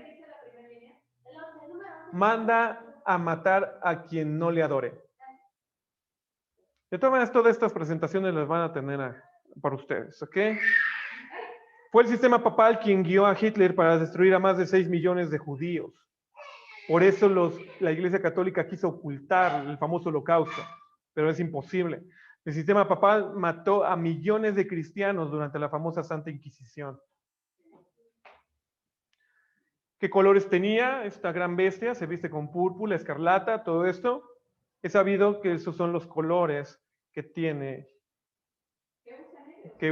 Manda a matar a quien no le adore. De todas maneras, todas estas presentaciones las van a tener para ustedes, ¿ok? Fue el sistema papal quien guió a Hitler para destruir a más de 6 millones de judíos. Por eso la Iglesia Católica quiso ocultar el famoso Holocausto, pero es imposible. El sistema papal mató a millones de cristianos durante la famosa Santa Inquisición. ¿Qué colores tenía esta gran bestia? Se viste con púrpura, escarlata, todo esto. Es sabido que esos son los colores que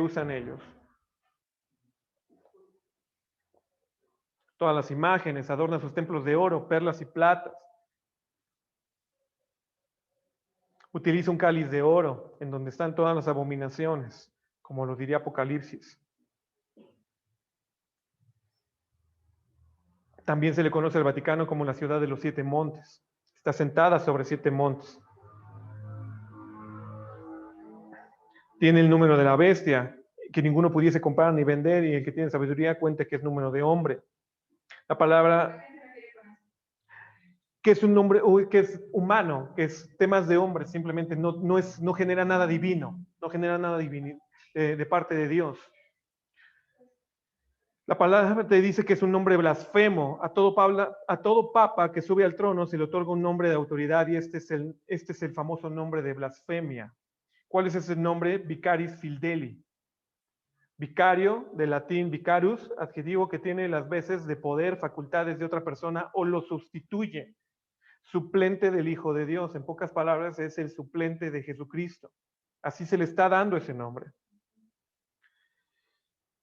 usan ellos. Todas las imágenes adornan sus templos de oro, perlas y platas. Utiliza un cáliz de oro en donde están todas las abominaciones, como lo diría Apocalipsis. También se le conoce al Vaticano como la ciudad de los 7 montes. Está sentada sobre 7 montes. Tiene el número de la bestia, que ninguno pudiese comprar ni vender, y el que tiene sabiduría cuenta que es número de hombre. La palabra que es un nombre, que es humano, que es temas de hombre, simplemente no genera nada divino, no genera nada divino de parte de Dios. La palabra te dice que es un nombre blasfemo. A todo papa que sube al trono se le otorga un nombre de autoridad y este es el famoso nombre de blasfemia. ¿Cuál es ese nombre? Vicaris Fideli. Vicario, del latín vicarus, adjetivo que tiene las veces de poder, facultades de otra persona o lo sustituye. Suplente del Hijo de Dios, en pocas palabras, es el suplente de Jesucristo. Así se le está dando ese nombre.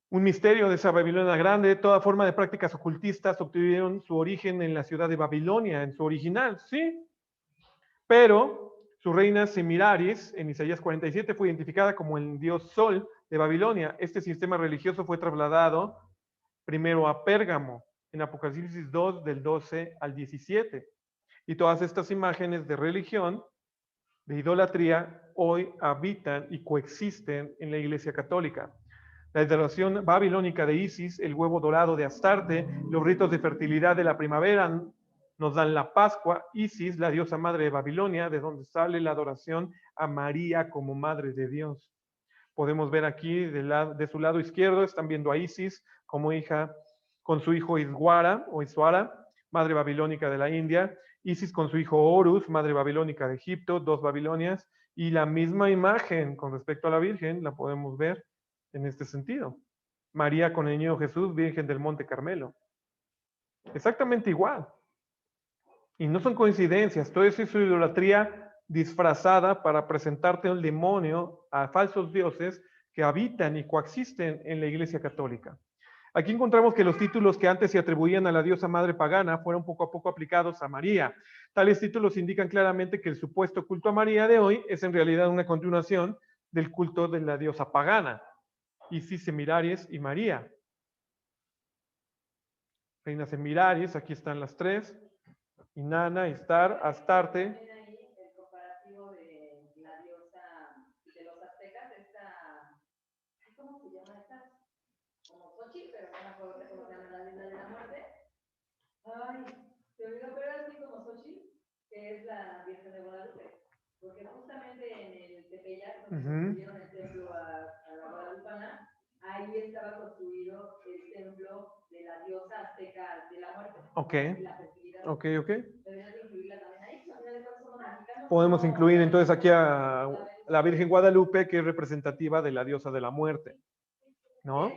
Un misterio de esa Babilonia grande, toda forma de prácticas ocultistas obtuvieron su origen en la ciudad de Babilonia, en su original, sí. Pero su reina Semiraris, en Isaías 47, fue identificada como el dios Sol de Babilonia. Este sistema religioso fue trasladado primero a Pérgamo, en Apocalipsis 2, del 12 al 17. Y todas estas imágenes de religión, de idolatría, hoy habitan y coexisten en la Iglesia Católica. La adoración babilónica de Isis, el huevo dorado de Astarte, los ritos de fertilidad de la primavera nos dan la Pascua. Isis, la diosa madre de Babilonia, de donde sale la adoración a María como madre de Dios. Podemos ver aquí de su lado izquierdo, están viendo a Isis como hija con su hijo Iswara o Iswara, madre babilónica de la India. Isis con su hijo Horus, madre babilónica de Egipto, dos Babilonias, y la misma imagen con respecto a la Virgen la podemos ver en este sentido. María con el niño Jesús, Virgen del Monte Carmelo. Exactamente igual. Y no son coincidencias, todo eso es idolatría disfrazada para presentarte al demonio, a falsos dioses que habitan y coexisten en la Iglesia Católica. Aquí encontramos que los títulos que antes se atribuían a la diosa madre pagana fueron poco a poco aplicados a María. Tales títulos indican claramente que el supuesto culto a María de hoy es en realidad una continuación del culto de la diosa pagana, Isis, Semiraris y María. Reina Semiraris, aquí están las tres. Inanna, Istar, Astarte. ¿Cómo se llama esta? Como Xochitl, pero no me acuerdo cómo se llama la isla de la muerte. Ay, se olvidó, pero era así como Xochitl, que es la Virgen de Guadalupe. Porque justamente en el Tepeyac, donde construyeron el templo a la Guadalupana, ahí estaba construido el templo de la diosa azteca de la muerte. Ok. Y la fertilidad. Ok. Deberías de incluirla también ahí. Podemos incluir entonces aquí a la Virgen Guadalupe, que es representativa de la diosa de la muerte, ¿no?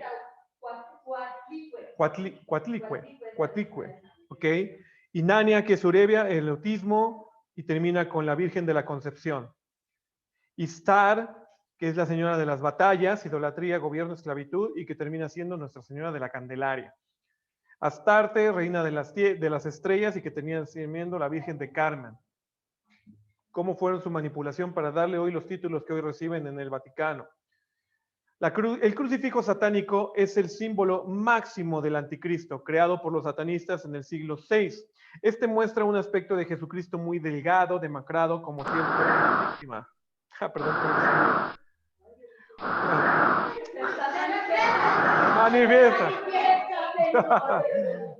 Cuatlicue, ¿ok? Inanna, que es Urevia, el autismo, y termina con la Virgen de la Concepción. Istar, que es la señora de las batallas, idolatría, gobierno, esclavitud, y que termina siendo Nuestra Señora de la Candelaria. Astarte, reina de las estrellas, y que termina siendo la Virgen de Carmen. Cómo fueron su manipulación para darle hoy los títulos que hoy reciben en el Vaticano. El crucifijo satánico es el símbolo máximo del anticristo, creado por los satanistas en el siglo VI. Este muestra un aspecto de Jesucristo muy delgado, demacrado, como si él fuera una víctima.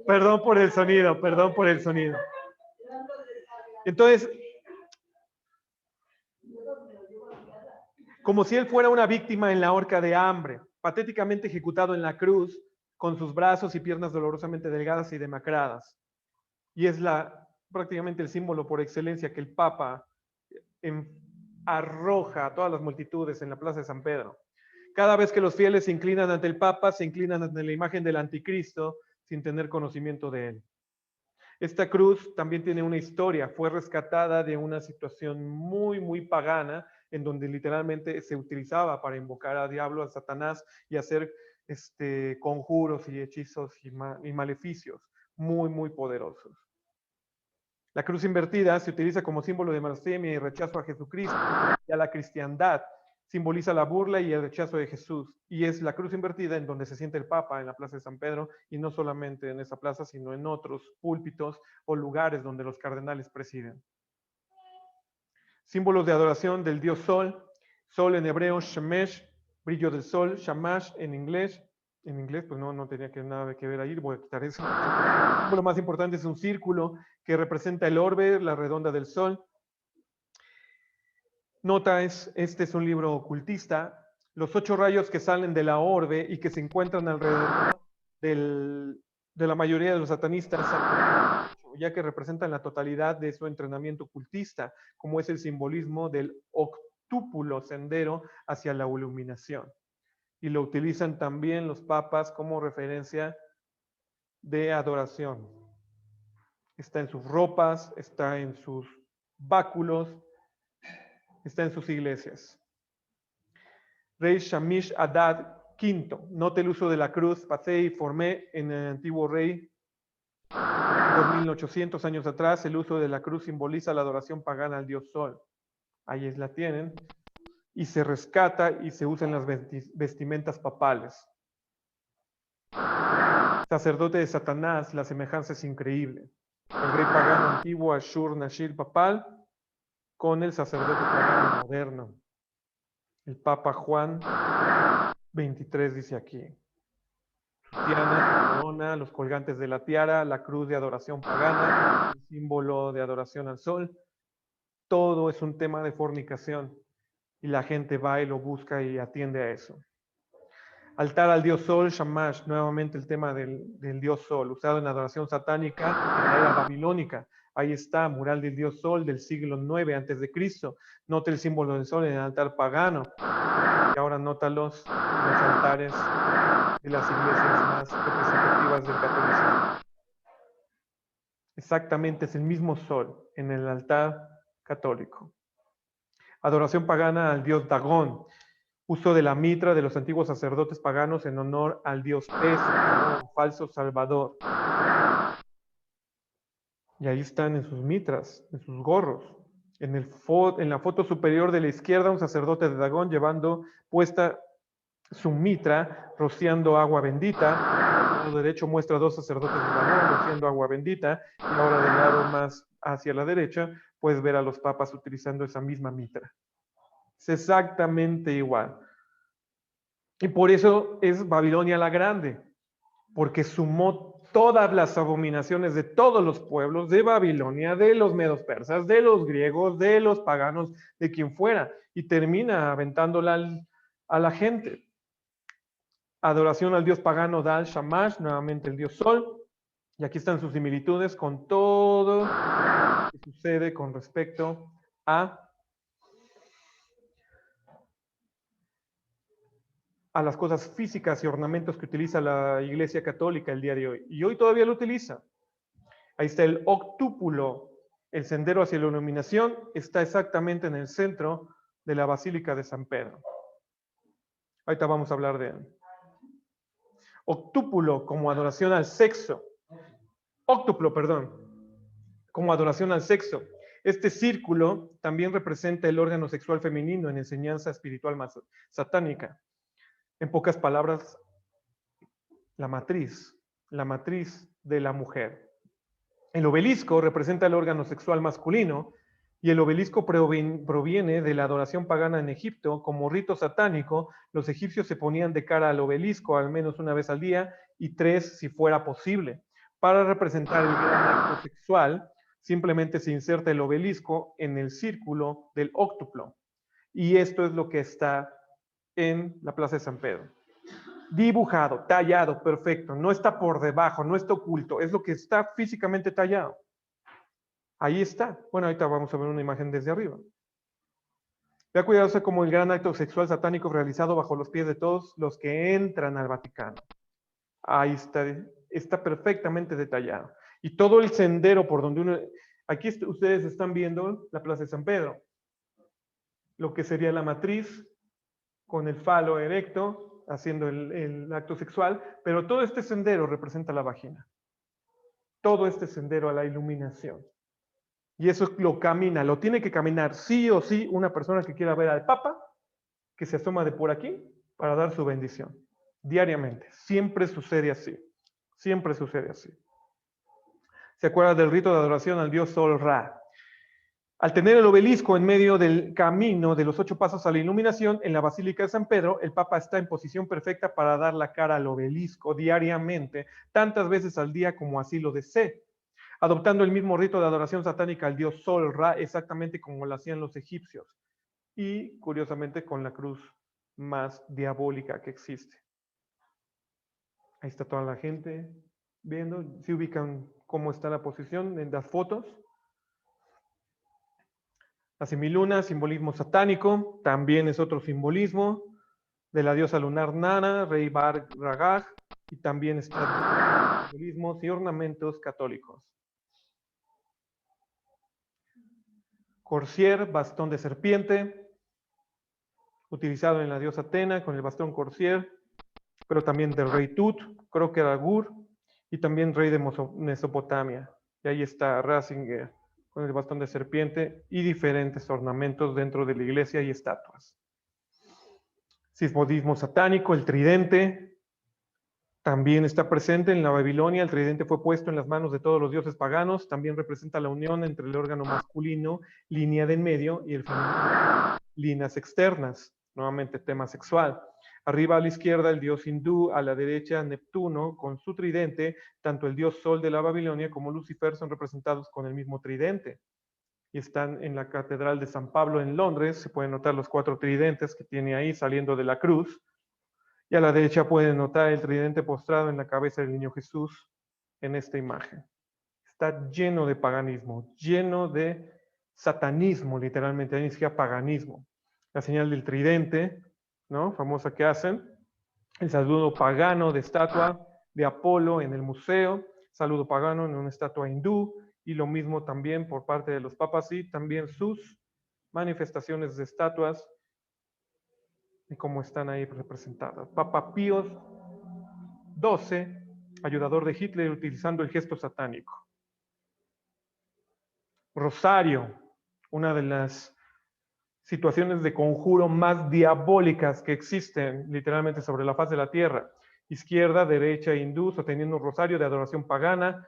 Perdón por el manifiesta. Perdón por el sonido. Entonces, como si él fuera una víctima en la horca de hambre, patéticamente ejecutado en la cruz, con sus brazos y piernas dolorosamente delgadas y demacradas. Y es prácticamente el símbolo por excelencia que el Papa arroja a todas las multitudes en la Plaza de San Pedro. Cada vez que los fieles se inclinan ante el Papa, se inclinan ante la imagen del anticristo sin tener conocimiento de él. Esta cruz también tiene una historia, fue rescatada de una situación muy, muy pagana, en donde literalmente se utilizaba para invocar a diablo, a Satanás, y hacer conjuros y hechizos y maleficios muy, muy poderosos. La cruz invertida se utiliza como símbolo de blasfemia y rechazo a Jesucristo y a la cristiandad. Simboliza la burla y el rechazo de Jesús. Y es la cruz invertida en donde se siente el Papa, en la Plaza de San Pedro, y no solamente en esa plaza, sino en otros púlpitos o lugares donde los cardenales presiden. Símbolos de adoración del dios Sol. Sol en hebreo, Shemesh, brillo del sol, Shamash en inglés. En inglés, pues no tenía nada que ver ahí, voy a quitar eso. El símbolo más importante es un círculo que representa el orbe, la redonda del sol. Nota, este es un libro ocultista. Los 8 rayos que salen de la orbe y que se encuentran alrededor de la mayoría de los satanistas, ya que representan la totalidad de su entrenamiento ocultista, como es el simbolismo del octúpulo sendero hacia la iluminación. y lo utilizan también los papas como referencia de adoración. Está en sus ropas, está en sus báculos, está en sus iglesias. Rey Shamish Adad V, note el uso de la cruz, pasé y formé en el antiguo rey 2800 años atrás. El uso de la cruz simboliza la adoración pagana al dios Sol. Ahí la tienen. Y se rescata y se usa en las vestimentas papales. Sacerdote de Satanás, la semejanza es increíble. El rey pagano antiguo Ashur-Nashir papal con el sacerdote pagano moderno. El Papa Juan 23 dice aquí. Sus tianas, su corona, los colgantes de la tiara, la cruz de adoración pagana, el símbolo de adoración al sol. Todo es un tema de fornicación y la gente va y lo busca y atiende a eso. Altar al dios Sol, Shamash, nuevamente el tema del dios Sol, usado en adoración satánica en la era babilónica. Ahí está, mural del dios Sol del siglo IX a.C. Nota el símbolo del Sol en el altar pagano. Y ahora nótalos en los altares de las iglesias más representativas del catolicismo. Exactamente, es el mismo Sol en el altar católico. Adoración pagana al dios Dagón. Uso de la mitra de los antiguos sacerdotes paganos en honor al dios pez, Dagón, falso salvador. Y ahí están en sus mitras, en sus gorros. En la foto superior de la izquierda, un sacerdote de Dagón llevando puesta su mitra, rociando agua bendita. El lado derecho muestra dos sacerdotes de Dagón rociando agua bendita. Y ahora del lado más hacia la derecha, puedes ver a los papas utilizando esa misma mitra. Es exactamente igual. Y por eso es Babilonia la Grande, porque sumó todas las abominaciones de todos los pueblos de Babilonia, de los medos persas, de los griegos, de los paganos, de quien fuera, y termina aventándola a la gente. Adoración al dios pagano Dal Shamash, nuevamente el dios Sol, y aquí están sus similitudes con todo lo que sucede con respecto a las cosas físicas y ornamentos que utiliza la Iglesia Católica el día de hoy. Y hoy todavía lo utiliza. Ahí está el octúpulo, el sendero hacia la iluminación, está exactamente en el centro de la Basílica de San Pedro. Ahorita vamos a hablar de él. Octúpulo como adoración al sexo. Óctuplo, perdón, como adoración al sexo. Este círculo también representa el órgano sexual femenino en enseñanza espiritual más satánica. En pocas palabras, la matriz de la mujer. El obelisco representa el órgano sexual masculino y el obelisco proviene de la adoración pagana en Egipto. Como rito satánico, los egipcios se ponían de cara al obelisco al menos una vez al día y 3 si fuera posible. Para representar el gran acto sexual, simplemente se inserta el obelisco en el círculo del óctuplo. Y esto es lo que está en la Plaza de San Pedro. Dibujado, tallado, perfecto. No está por debajo, no está oculto. Es lo que está físicamente tallado. Ahí está. Bueno, ahorita vamos a ver una imagen desde arriba. Vea cuidadoso como el gran acto sexual satánico realizado bajo los pies de todos los que entran al Vaticano. Ahí está perfectamente detallado. Y todo el sendero por donde uno... Aquí ustedes están viendo la Plaza de San Pedro. Lo que sería la matriz con el falo erecto, haciendo el acto sexual, pero todo este sendero representa la vagina. Todo este sendero a la iluminación. Y eso lo camina, lo tiene que caminar sí o sí una persona que quiera ver al Papa, que se asoma de por aquí para dar su bendición. Diariamente. Siempre sucede así. Siempre sucede así. ¿Se acuerda del rito de adoración al dios Sol Ra? Al tener el obelisco en medio del camino de los 8 pasos a la iluminación en la Basílica de San Pedro, el Papa está en posición perfecta para dar la cara al obelisco diariamente, tantas veces al día como así lo desee, adoptando el mismo rito de adoración satánica al dios Sol Ra, exactamente como lo hacían los egipcios, y curiosamente con la cruz más diabólica que existe. Ahí está toda la gente viendo, se ubican cómo está la posición en las fotos. La semiluna, simbolismo satánico, también es otro simbolismo. de la diosa lunar Nana, rey Bar Ragag, y también está simbolismos y ornamentos católicos. Corsier, bastón de serpiente, utilizado en la diosa Atena con el bastón Corsier, pero también del rey Tut, Croker Agur, y también rey de Mesopotamia. Y ahí está Ratzinger con el bastón de serpiente y diferentes ornamentos dentro de la iglesia y estatuas. Simbolismo satánico, el tridente, también está presente en la Babilonia. El tridente fue puesto en las manos de todos los dioses paganos. También representa la unión entre el órgano masculino, línea de en medio, y el femenino, líneas externas. Nuevamente tema sexual. Arriba a la izquierda el dios hindú, a la derecha Neptuno con su tridente. Tanto el dios Sol de la Babilonia como Lucifer son representados con el mismo tridente. Y están en la Catedral de San Pablo en Londres. Se pueden notar los 4 tridentes que tiene ahí saliendo de la cruz. Y a la derecha pueden notar el tridente postrado en la cabeza del niño Jesús en esta imagen. Está lleno de paganismo, lleno de satanismo, literalmente, ni siquiera paganismo. La señal del tridente, ¿no? Famosa que hacen. El saludo pagano de estatua de Apolo en el museo, saludo pagano en una estatua hindú, y lo mismo también por parte de los papas y también sus manifestaciones de estatuas y cómo están ahí representadas. Papa Pío XII, ayudador de Hitler, utilizando el gesto satánico. Rosario, una de las situaciones de conjuro más diabólicas que existen literalmente sobre la faz de la tierra. Izquierda, derecha, hindú, sosteniendo un rosario de adoración pagana.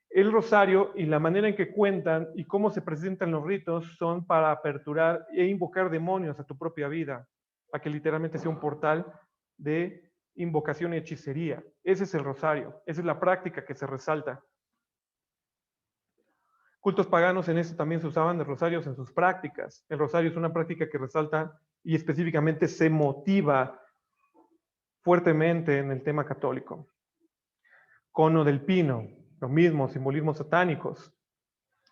El rosario y la manera en que cuentan y cómo se presentan los ritos son para aperturar e invocar demonios a tu propia vida, a que literalmente sea un portal de invocación y hechicería. Ese es el rosario, esa es la práctica que se resalta. Cultos paganos en esto también se usaban de rosarios en sus prácticas. El rosario es una práctica que resalta y específicamente se motiva fuertemente en el tema católico. Cono del pino, lo mismo, simbolismos satánicos.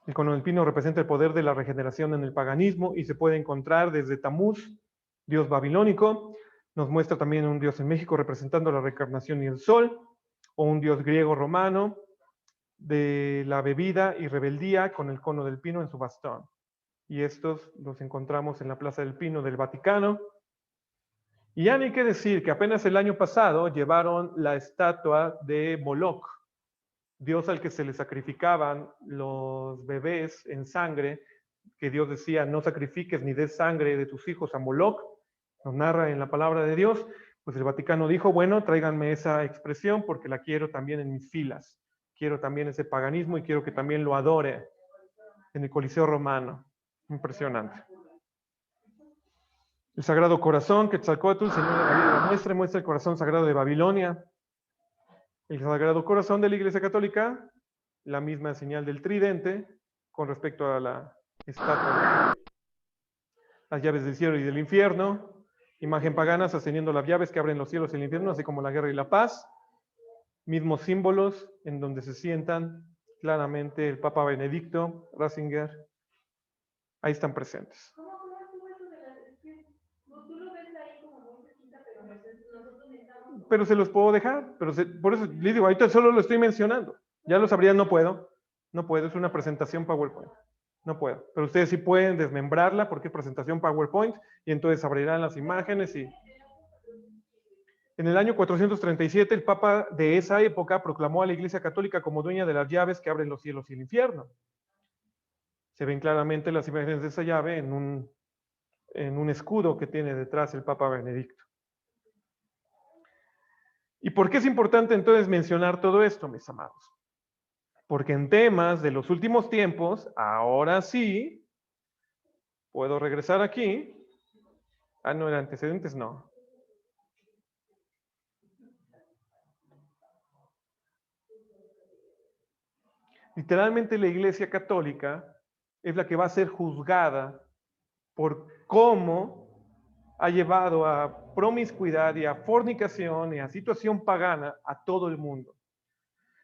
El cono del pino representa el poder de la regeneración en el paganismo y se puede encontrar desde Tamuz, dios babilónico. Nos muestra también un dios en México representando la reencarnación y el sol, o un dios griego romano de la bebida y rebeldía con el cono del pino en su bastón. Y estos los encontramos en la Plaza del Pino del Vaticano. Y ya ni qué decir que apenas el año pasado llevaron la estatua de Moloch, dios al que se le sacrificaban los bebés en sangre, que Dios decía, no sacrifiques ni des sangre de tus hijos a Moloch, nos narra en la palabra de Dios. Pues el Vaticano dijo, bueno, tráiganme esa expresión porque la quiero también en mis filas. Quiero también ese paganismo y quiero que también lo adore en el Coliseo Romano. Impresionante. El Sagrado Corazón, Quetzalcóatl, Señor de la vida y la muestra el corazón sagrado de Babilonia. El Sagrado Corazón de la Iglesia Católica, la misma señal del tridente con respecto a la estatua. Las llaves del cielo y del infierno, imagen pagana sosteniendo las llaves que abren los cielos y el infierno, así como la guerra y la paz. Mismos símbolos en donde se sientan claramente el Papa Benedicto, Ratzinger, ahí están presentes. Pero se los puedo dejar, pero por eso les digo, ahorita solo lo estoy mencionando. Ya lo sabrían, no puedo, es una presentación PowerPoint. No puedo, pero ustedes sí pueden desmembrarla porque es presentación PowerPoint y entonces abrirán las imágenes y... En el año 437, el Papa de esa época proclamó a la Iglesia Católica como dueña de las llaves que abren los cielos y el infierno. Se ven claramente las imágenes de esa llave en un escudo que tiene detrás el Papa Benedicto. ¿Y por qué es importante entonces mencionar todo esto, mis amados? Porque en temas de los últimos tiempos, ahora sí, puedo regresar aquí. Ah, no, en antecedentes no. Literalmente la Iglesia Católica es la que va a ser juzgada por cómo ha llevado a promiscuidad y a fornicación y a situación pagana a todo el mundo.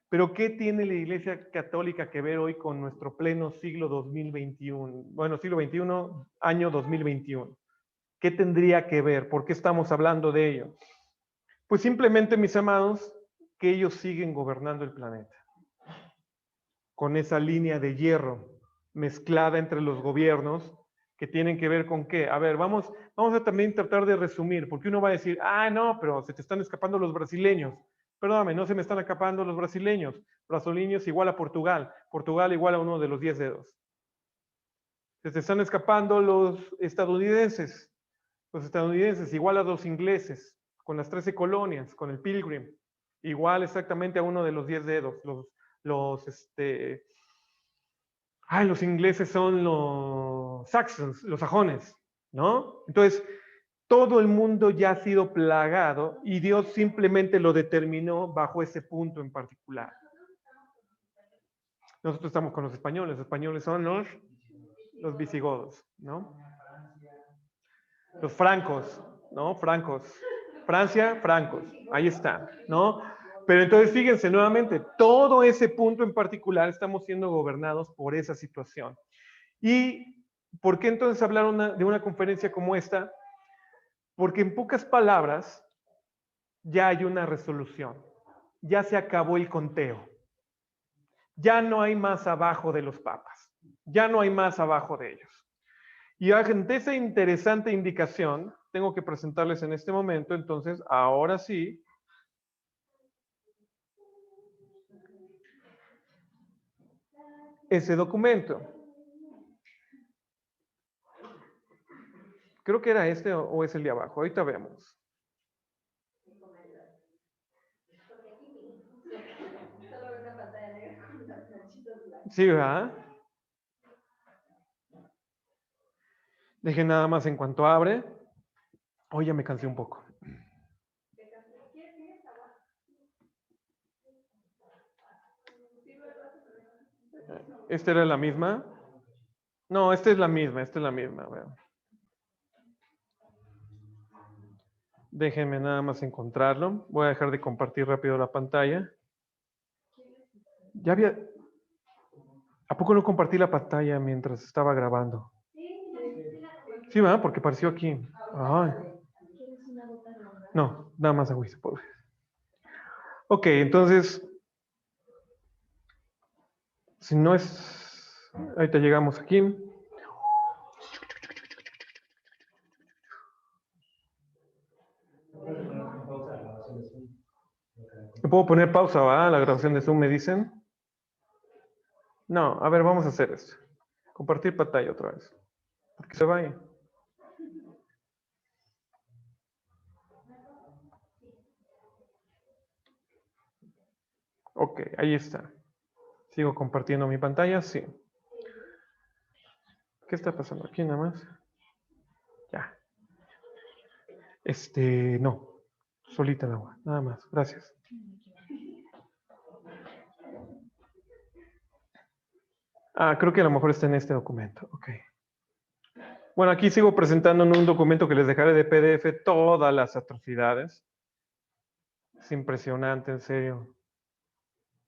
Pero ¿qué tiene la Iglesia Católica que ver hoy con nuestro pleno siglo 2021? Bueno, siglo XXI, año 2021. ¿Qué tendría que ver? ¿Por qué estamos hablando de ello? Pues simplemente, mis amados, que ellos siguen gobernando el planeta. Con esa línea de hierro mezclada entre los gobiernos que tienen que ver con qué. A ver, vamos a también tratar de resumir, porque uno va a decir, no, pero se te están escapando los brasileños. Perdóname, no se me están escapando los brasileños. Brasileños igual a Portugal. Portugal igual a uno de los 10 dedos. Se te están escapando los estadounidenses. Los estadounidenses igual a los ingleses, con las 13 colonias, con el Pilgrim. Igual exactamente a uno de los 10 dedos. Los ingleses son los saxons, los sajones, ¿no? Entonces, todo el mundo ya ha sido plagado y Dios simplemente lo determinó bajo ese punto en particular. Nosotros estamos con los españoles son los visigodos, ¿no? Los francos, ¿no? Francos. Francia, francos, ahí está, ¿no? Pero entonces fíjense nuevamente, todo ese punto en particular estamos siendo gobernados por esa situación. ¿Y por qué entonces hablar de una conferencia como esta? Porque en pocas palabras ya hay una resolución, ya se acabó el conteo, ya no hay más abajo de los papas, ya no hay más abajo de ellos. Y ante esa interesante indicación, tengo que presentarles en este momento, entonces, ahora sí, ese documento. Creo que era este o es el de abajo, ahorita vemos. Sí, ¿verdad? Dejen nada más en cuanto abre. Hoy ya me cansé un poco. ¿Esta era la misma? No, esta es la misma, Vean. Déjenme nada más encontrarlo. Voy a dejar de compartir rápido la pantalla. Ya había... ¿A poco no compartí la pantalla mientras estaba grabando? Sí, ¿verdad? Porque apareció aquí. Ay. No, nada más agüita, pobre. Ok, entonces... Si no es... Ahorita llegamos aquí. ¿Me puedo poner pausa, va? La grabación de Zoom, me dicen. No, a ver, vamos a hacer esto. Compartir pantalla otra vez. Porque se vaya. Ok, ahí está. ¿Sigo compartiendo mi pantalla? Sí. ¿Qué está pasando aquí nada más? Ya. No. Solita el agua, nada más. Gracias. Creo que a lo mejor está en este documento. Ok. Bueno, aquí sigo presentando en un documento que les dejaré de PDF todas las atrocidades. Es impresionante, en serio.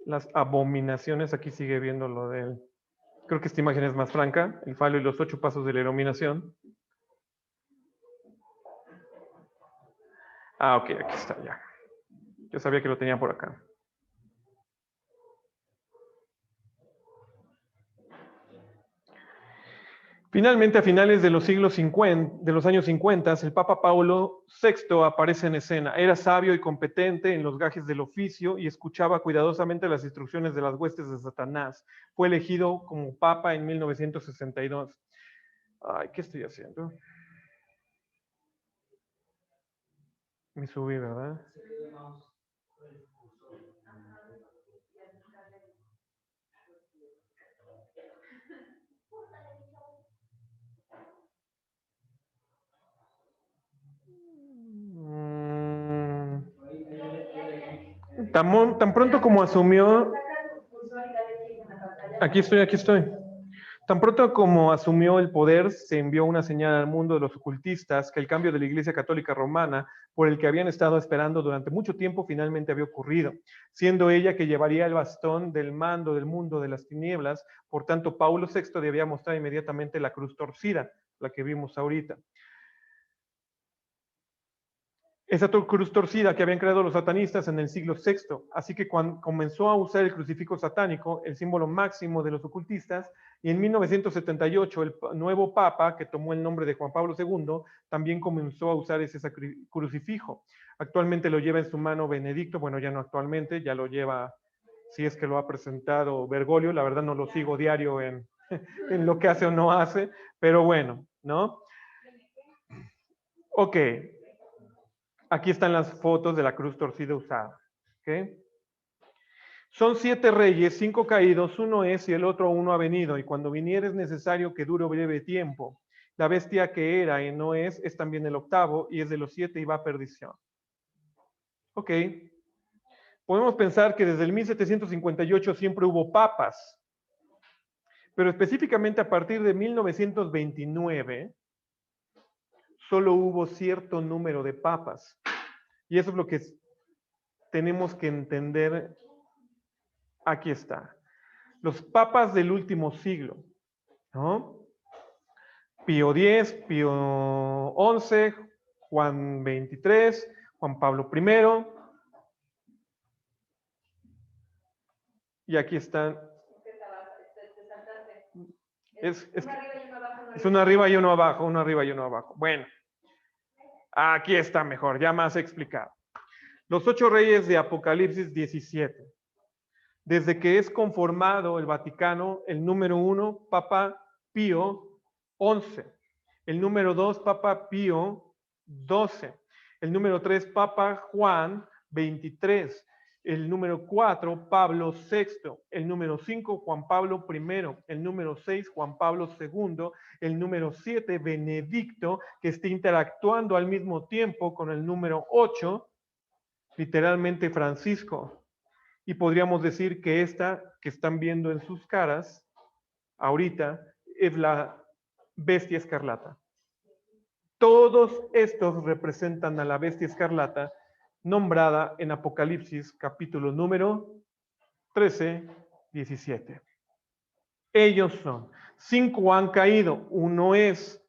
Las abominaciones, aquí sigue viendo lo de él. Creo que esta imagen es más franca, el falo y los 8 pasos de la iluminación. Ok, aquí está ya. Yo sabía que lo tenía por acá. Finalmente, a finales de los años 50, el Papa Paulo VI aparece en escena. Era sabio y competente en los gajes del oficio y escuchaba cuidadosamente las instrucciones de las huestes de Satanás. Fue elegido como Papa en 1962. ¿Qué estoy haciendo? Me subí, ¿verdad? Tan pronto como asumió... Aquí estoy. Tan pronto como asumió el poder, se envió una señal al mundo de los ocultistas que el cambio de la Iglesia Católica Romana, por el que habían estado esperando durante mucho tiempo, finalmente había ocurrido, siendo ella que llevaría el bastón del mando del mundo de las tinieblas. Por tanto, Paulo VI debía mostrar inmediatamente la cruz torcida, la que vimos ahorita. esa cruz torcida que habían creado los satanistas en el siglo VI. Así que cuando comenzó a usar el crucifijo satánico, el símbolo máximo de los ocultistas, y en 1978 el nuevo papa, que tomó el nombre de Juan Pablo II, también comenzó a usar ese crucifijo. Actualmente lo lleva en su mano Benedicto, bueno, ya no actualmente, ya lo lleva, si es que lo ha presentado Bergoglio, la verdad no lo sigo diario en lo que hace o no hace, pero bueno, ¿no? Ok. Aquí están las fotos de la cruz torcida usada. ¿Okay? Son 7 reyes, 5 caídos, uno es y el otro aún no ha venido, y cuando viniere es necesario que dure breve tiempo. La bestia que era y no es también el octavo, y es de los 7 y va a perdición. Ok. Podemos pensar que desde el 1758 siempre hubo papas, pero específicamente a partir de 1929 solo hubo cierto número de papas. Y eso es lo que tenemos que entender. Aquí está. Los papas del último siglo, ¿no? Pío X, Pío XI, Juan XXIII, Juan Pablo I. Y aquí están. Es uno arriba y uno abajo, uno arriba y uno abajo. Bueno, aquí está mejor, ya más explicado. Los 8 reyes de Apocalipsis 17. Desde que es conformado el Vaticano, el número 1, Papa Pío XI. El número 2, Papa Pío XII. El número 3, Papa Juan XXIII. El número 4, Pablo VI. El número 5, Juan Pablo I. El número 6, Juan Pablo II. El número 7, Benedicto, que está interactuando al mismo tiempo con el número 8, literalmente Francisco. Y podríamos decir que esta que están viendo en sus caras ahorita es la bestia escarlata. Todos estos representan a la bestia escarlata nombrada en Apocalipsis capítulo número 13, 17. Ellos son. 5 han caído, uno es.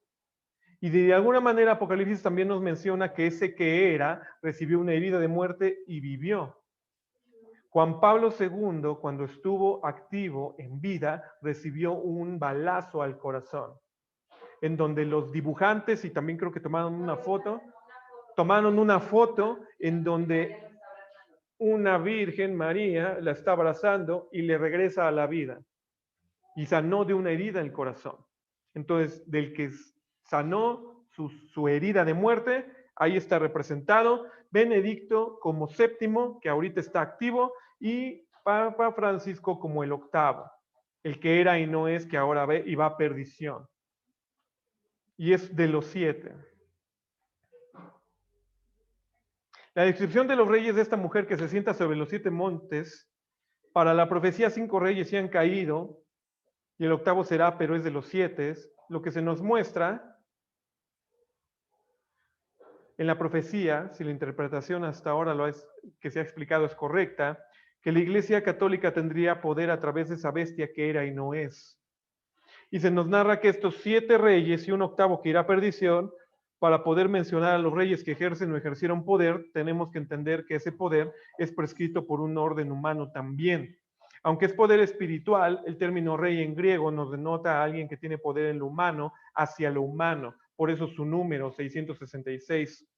Y de alguna manera Apocalipsis también nos menciona que ese que era recibió una herida de muerte y vivió. Juan Pablo II, cuando estuvo activo en vida, recibió un balazo al corazón, en donde los dibujantes, y también creo que tomaron una foto en donde una Virgen María la está abrazando y le regresa a la vida. Y sanó de una herida en el corazón. Entonces, del que sanó su herida de muerte, ahí está representado Benedicto como 7º, que ahorita está activo, y Papa Francisco como el 8º, el que era y no es, que ahora ve y va a perdición. Y es de los 7. La descripción de los reyes de esta mujer que se sienta sobre los 7 montes, para la profecía 5 reyes se han caído, y el 8º será, pero es de los 7, lo que se nos muestra en la profecía, si la interpretación hasta ahora que se ha explicado es correcta, que la Iglesia Católica tendría poder a través de esa bestia que era y no es. Y se nos narra que estos 7 reyes y un 8º que irá a perdición, para poder mencionar a los reyes que ejercen o ejercieron poder, tenemos que entender que ese poder es prescrito por un orden humano también. Aunque es poder espiritual, el término rey en griego nos denota a alguien que tiene poder en lo humano hacia lo humano. Por eso su número, 666.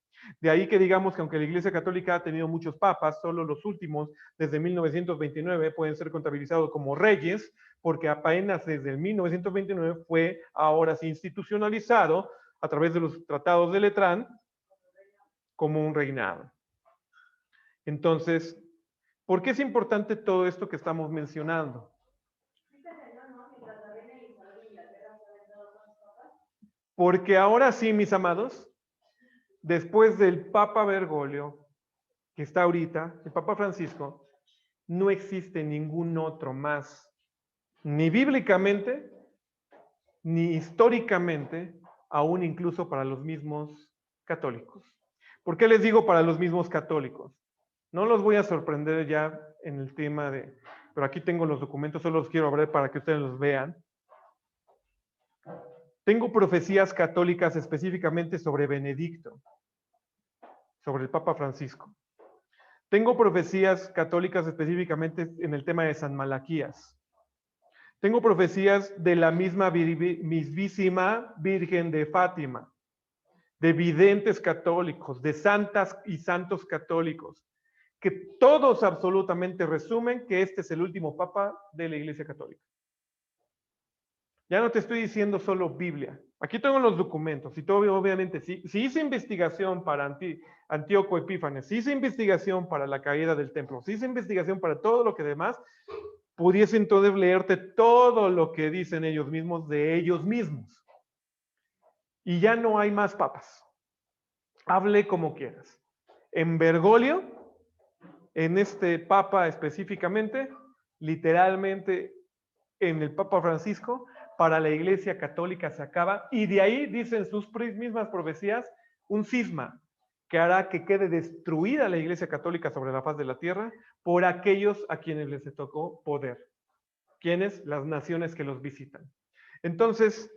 De ahí que digamos que aunque la Iglesia Católica ha tenido muchos papas, solo los últimos, desde 1929, pueden ser contabilizados como reyes, porque apenas desde el 1929 fue ahora sí institucionalizado a través de los tratados de Letrán como un reinado. Entonces, ¿por qué es importante todo esto que estamos mencionando? Porque ahora sí, mis amados, después del Papa Bergoglio, que está ahorita, el Papa Francisco, no existe ningún otro más, ni bíblicamente, ni históricamente, aún incluso para los mismos católicos. ¿Por qué les digo para los mismos católicos? No los voy a sorprender ya en el tema pero aquí tengo los documentos, solo los quiero abrir para que ustedes los vean. Tengo profecías católicas específicamente sobre Benedicto. sobre el Papa Francisco. Tengo profecías católicas específicamente en el tema de San Malaquías. Tengo profecías de la mismísima Virgen de Fátima, de videntes católicos, de santas y santos católicos, que todos absolutamente resumen que este es el último papa de la Iglesia Católica. Ya no te estoy diciendo solo Biblia. Aquí tengo los documentos y todo, obviamente, si hice investigación para Antíoco Epífanes, si hice investigación para la caída del templo, si hice investigación para todo lo que demás, pudiese entonces leerte todo lo que dicen ellos mismos de ellos mismos. Y ya no hay más papas. Hable como quieras. En Bergoglio, en este papa específicamente, literalmente en el Papa Francisco, para la Iglesia Católica se acaba, y de ahí dicen sus mismas profecías, un cisma que hará que quede destruida la Iglesia Católica sobre la faz de la tierra por aquellos a quienes les tocó poder. ¿Quiénes? Las naciones que los visitan. Entonces,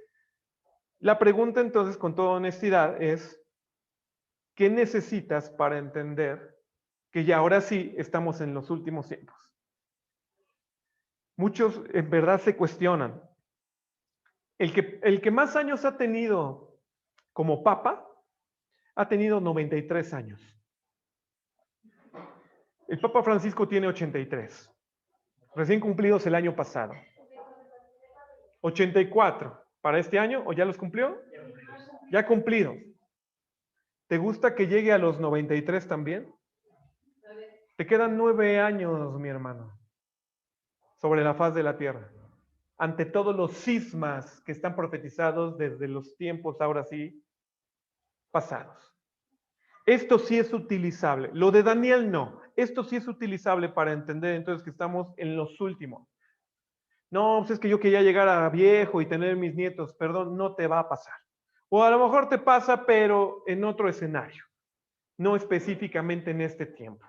la pregunta entonces, con toda honestidad, es, ¿qué necesitas para entender que ya ahora sí estamos en los últimos tiempos? Muchos en verdad se cuestionan. El que más años ha tenido como papa, ha tenido 93 años. El Papa Francisco tiene 83, recién cumplidos el año pasado. 84 para este año, ¿o ya los cumplió? Ya cumplido. ¿Te gusta que llegue a los 93 también? Te quedan 9 años, mi hermano, sobre la faz de la tierra, ante todos los cismas que están profetizados desde los tiempos, ahora sí, pasados. Esto sí es utilizable. Lo de Daniel no. Esto sí es utilizable para entender entonces que estamos en los últimos. No, pues es que yo quería llegar a viejo y tener mis nietos. Perdón, no te va a pasar. O a lo mejor te pasa, pero en otro escenario. No específicamente en este tiempo.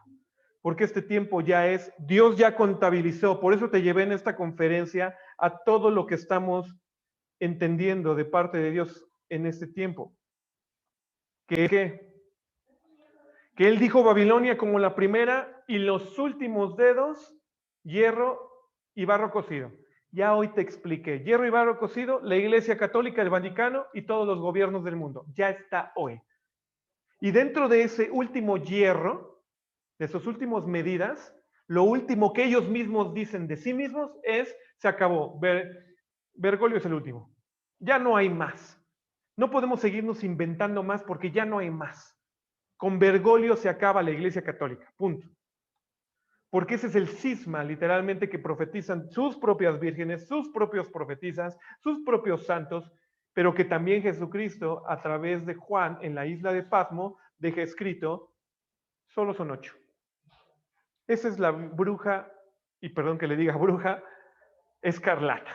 Porque este tiempo ya es, Dios ya contabilizó. Por eso te llevé en esta conferencia a todo lo que estamos entendiendo de parte de Dios en este tiempo. Que Él dijo Babilonia como la primera y los últimos dedos, hierro y barro cocido. Ya hoy te expliqué. Hierro y barro cocido, la Iglesia Católica, el Vaticano y todos los gobiernos del mundo. Ya está hoy. Y dentro de ese último hierro, de esas últimas medidas, lo último que ellos mismos dicen de sí mismos es, se acabó. Bergoglio es el último. Ya no hay más. No podemos seguirnos inventando más porque ya no hay más. Con Bergoglio se acaba la Iglesia Católica, punto. Porque ese es el cisma, literalmente, que profetizan sus propias vírgenes, sus propios profetisas, sus propios santos, pero que también Jesucristo, a través de Juan, en la isla de Patmos, deja escrito, solo son 8. Esa es la bruja, y perdón que le diga bruja, escarlata.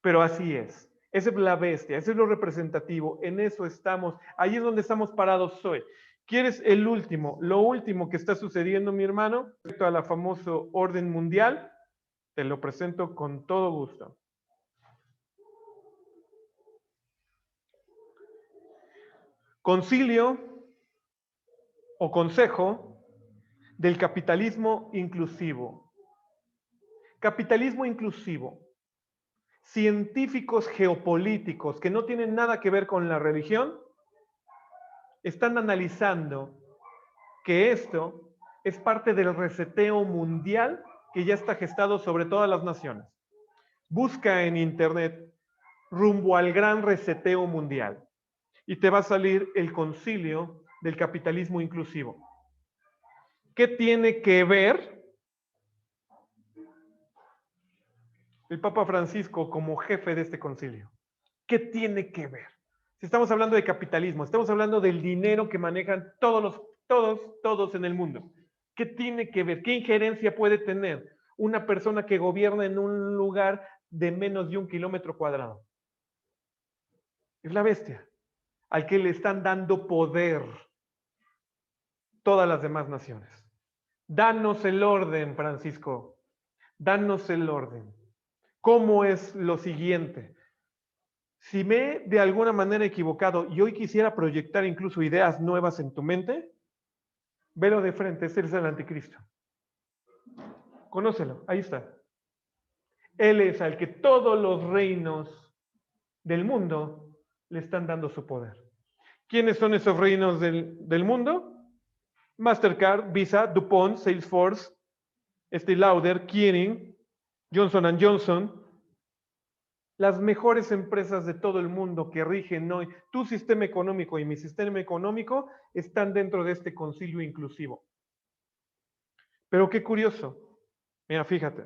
Pero así es. Esa es la bestia, ese es lo representativo, en eso estamos, ahí es donde estamos parados hoy. ¿Quieres el último? Lo último que está sucediendo, mi hermano, respecto a la famosa orden mundial, te lo presento con todo gusto. Concilio o consejo del capitalismo inclusivo. Capitalismo inclusivo. Científicos geopolíticos que no tienen nada que ver con la religión están analizando que esto es parte del reseteo mundial que ya está gestado sobre todas las naciones. Busca en internet rumbo al gran reseteo mundial y te va a salir el concilio del capitalismo inclusivo. ¿Qué tiene que ver el Papa Francisco como jefe de este concilio? ¿Qué tiene que ver? Si estamos hablando de capitalismo, estamos hablando del dinero que manejan todos en el mundo. ¿Qué tiene que ver? ¿Qué injerencia puede tener una persona que gobierna en un lugar de menos de 1 kilómetro cuadrado? Es la bestia, al que le están dando poder todas las demás naciones. Danos el orden, Francisco. Danos el orden. ¿Cómo es lo siguiente? Si me he de alguna manera equivocado y hoy quisiera proyectar incluso ideas nuevas en tu mente, velo de frente, ese es el anticristo. Conócelo, ahí está. Él es al que todos los reinos del mundo le están dando su poder. ¿Quiénes son esos reinos del mundo? Mastercard, Visa, DuPont, Salesforce, Estée Lauder, Kering, Johnson & Johnson, las mejores empresas de todo el mundo que rigen hoy tu sistema económico y mi sistema económico están dentro de este concilio inclusivo. Pero qué curioso. Mira, fíjate.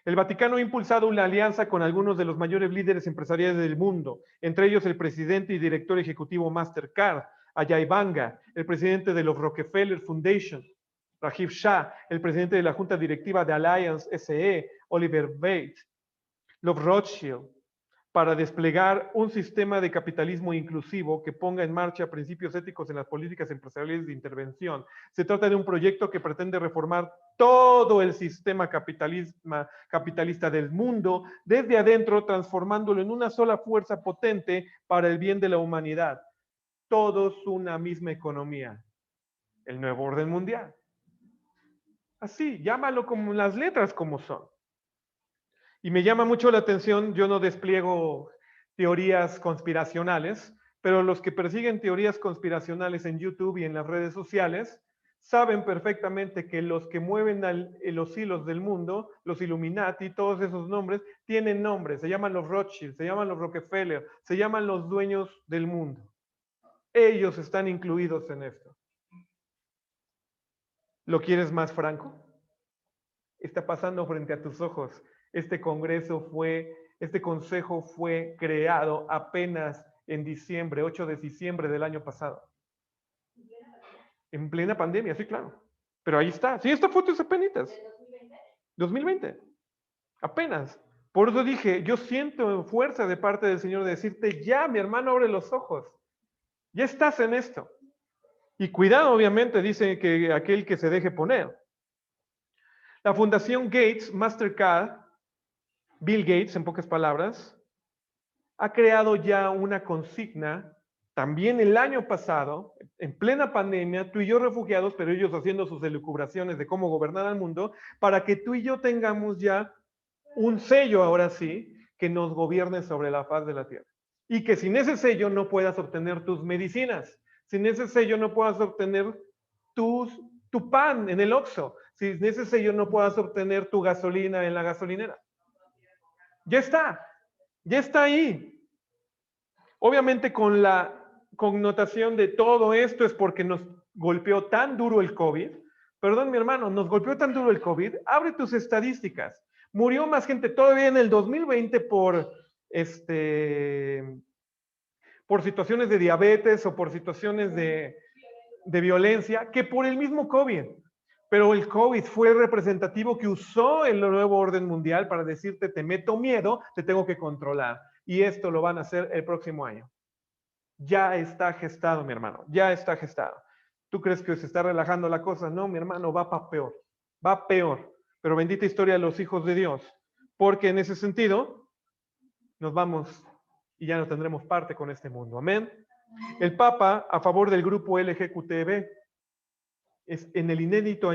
El Vaticano ha impulsado una alianza con algunos de los mayores líderes empresariales del mundo, entre ellos el presidente y director ejecutivo Mastercard, Ajay Banga, el presidente de los Rockefeller Foundation, Rajiv Shah, el presidente de la junta directiva de Alliance SE, Oliver Bates, los Rothschild, para desplegar un sistema de capitalismo inclusivo que ponga en marcha principios éticos en las políticas empresariales de intervención. Se trata de un proyecto que pretende reformar todo el sistema capitalista del mundo desde adentro, transformándolo en una sola fuerza potente para el bien de la humanidad. Todos una misma economía. El nuevo orden mundial. Así, llámalo como las letras como son. Y me llama mucho la atención, yo no despliego teorías conspiracionales, pero los que persiguen teorías conspiracionales en YouTube y en las redes sociales saben perfectamente que los que mueven los hilos del mundo, los Illuminati, todos esos nombres, tienen nombres, se llaman los Rothschild, se llaman los Rockefeller, se llaman los dueños del mundo. Ellos están incluidos en esto. ¿Lo quieres más franco? Está pasando frente a tus ojos. Este consejo fue creado apenas en diciembre, 8 de diciembre del año pasado. En plena pandemia, sí, claro. Pero ahí está. Sí, esta foto es apenas. 2020. Apenas. Por eso dije, yo siento fuerza de parte del Señor de decirte, ya, mi hermano, abre los ojos. Ya estás en esto. Y cuidado, obviamente, dice que aquel que se deje poner. La Fundación Gates, Mastercard, Bill Gates, en pocas palabras, ha creado ya una consigna, también el año pasado, en plena pandemia, tú y yo refugiados, pero ellos haciendo sus elucubraciones de cómo gobernar al mundo, para que tú y yo tengamos ya un sello, ahora sí, que nos gobierne sobre la faz de la tierra. Y que sin ese sello no puedas obtener tus medicinas, sin ese sello no puedas obtener tu pan en el Oxxo, sin ese sello no puedas obtener tu gasolina en la gasolinera. Ya está ahí. Obviamente con la connotación de todo esto es porque nos golpeó tan duro el COVID. Perdón, mi hermano, nos golpeó tan duro el COVID. Abre tus estadísticas. Murió más gente todavía en el 2020 por situaciones de diabetes o por situaciones de violencia que por el mismo COVID. Pero el COVID fue el representativo que usó el nuevo orden mundial para decirte, te meto miedo, te tengo que controlar. Y esto lo van a hacer el próximo año. Ya está gestado, mi hermano, ya está gestado. ¿Tú crees que se está relajando la cosa? No, mi hermano, va para peor, va peor. Pero bendita historia de los hijos de Dios, porque en ese sentido nos vamos y ya no tendremos parte con este mundo. Amén. El Papa, a favor del grupo LGQTB, es en el inédito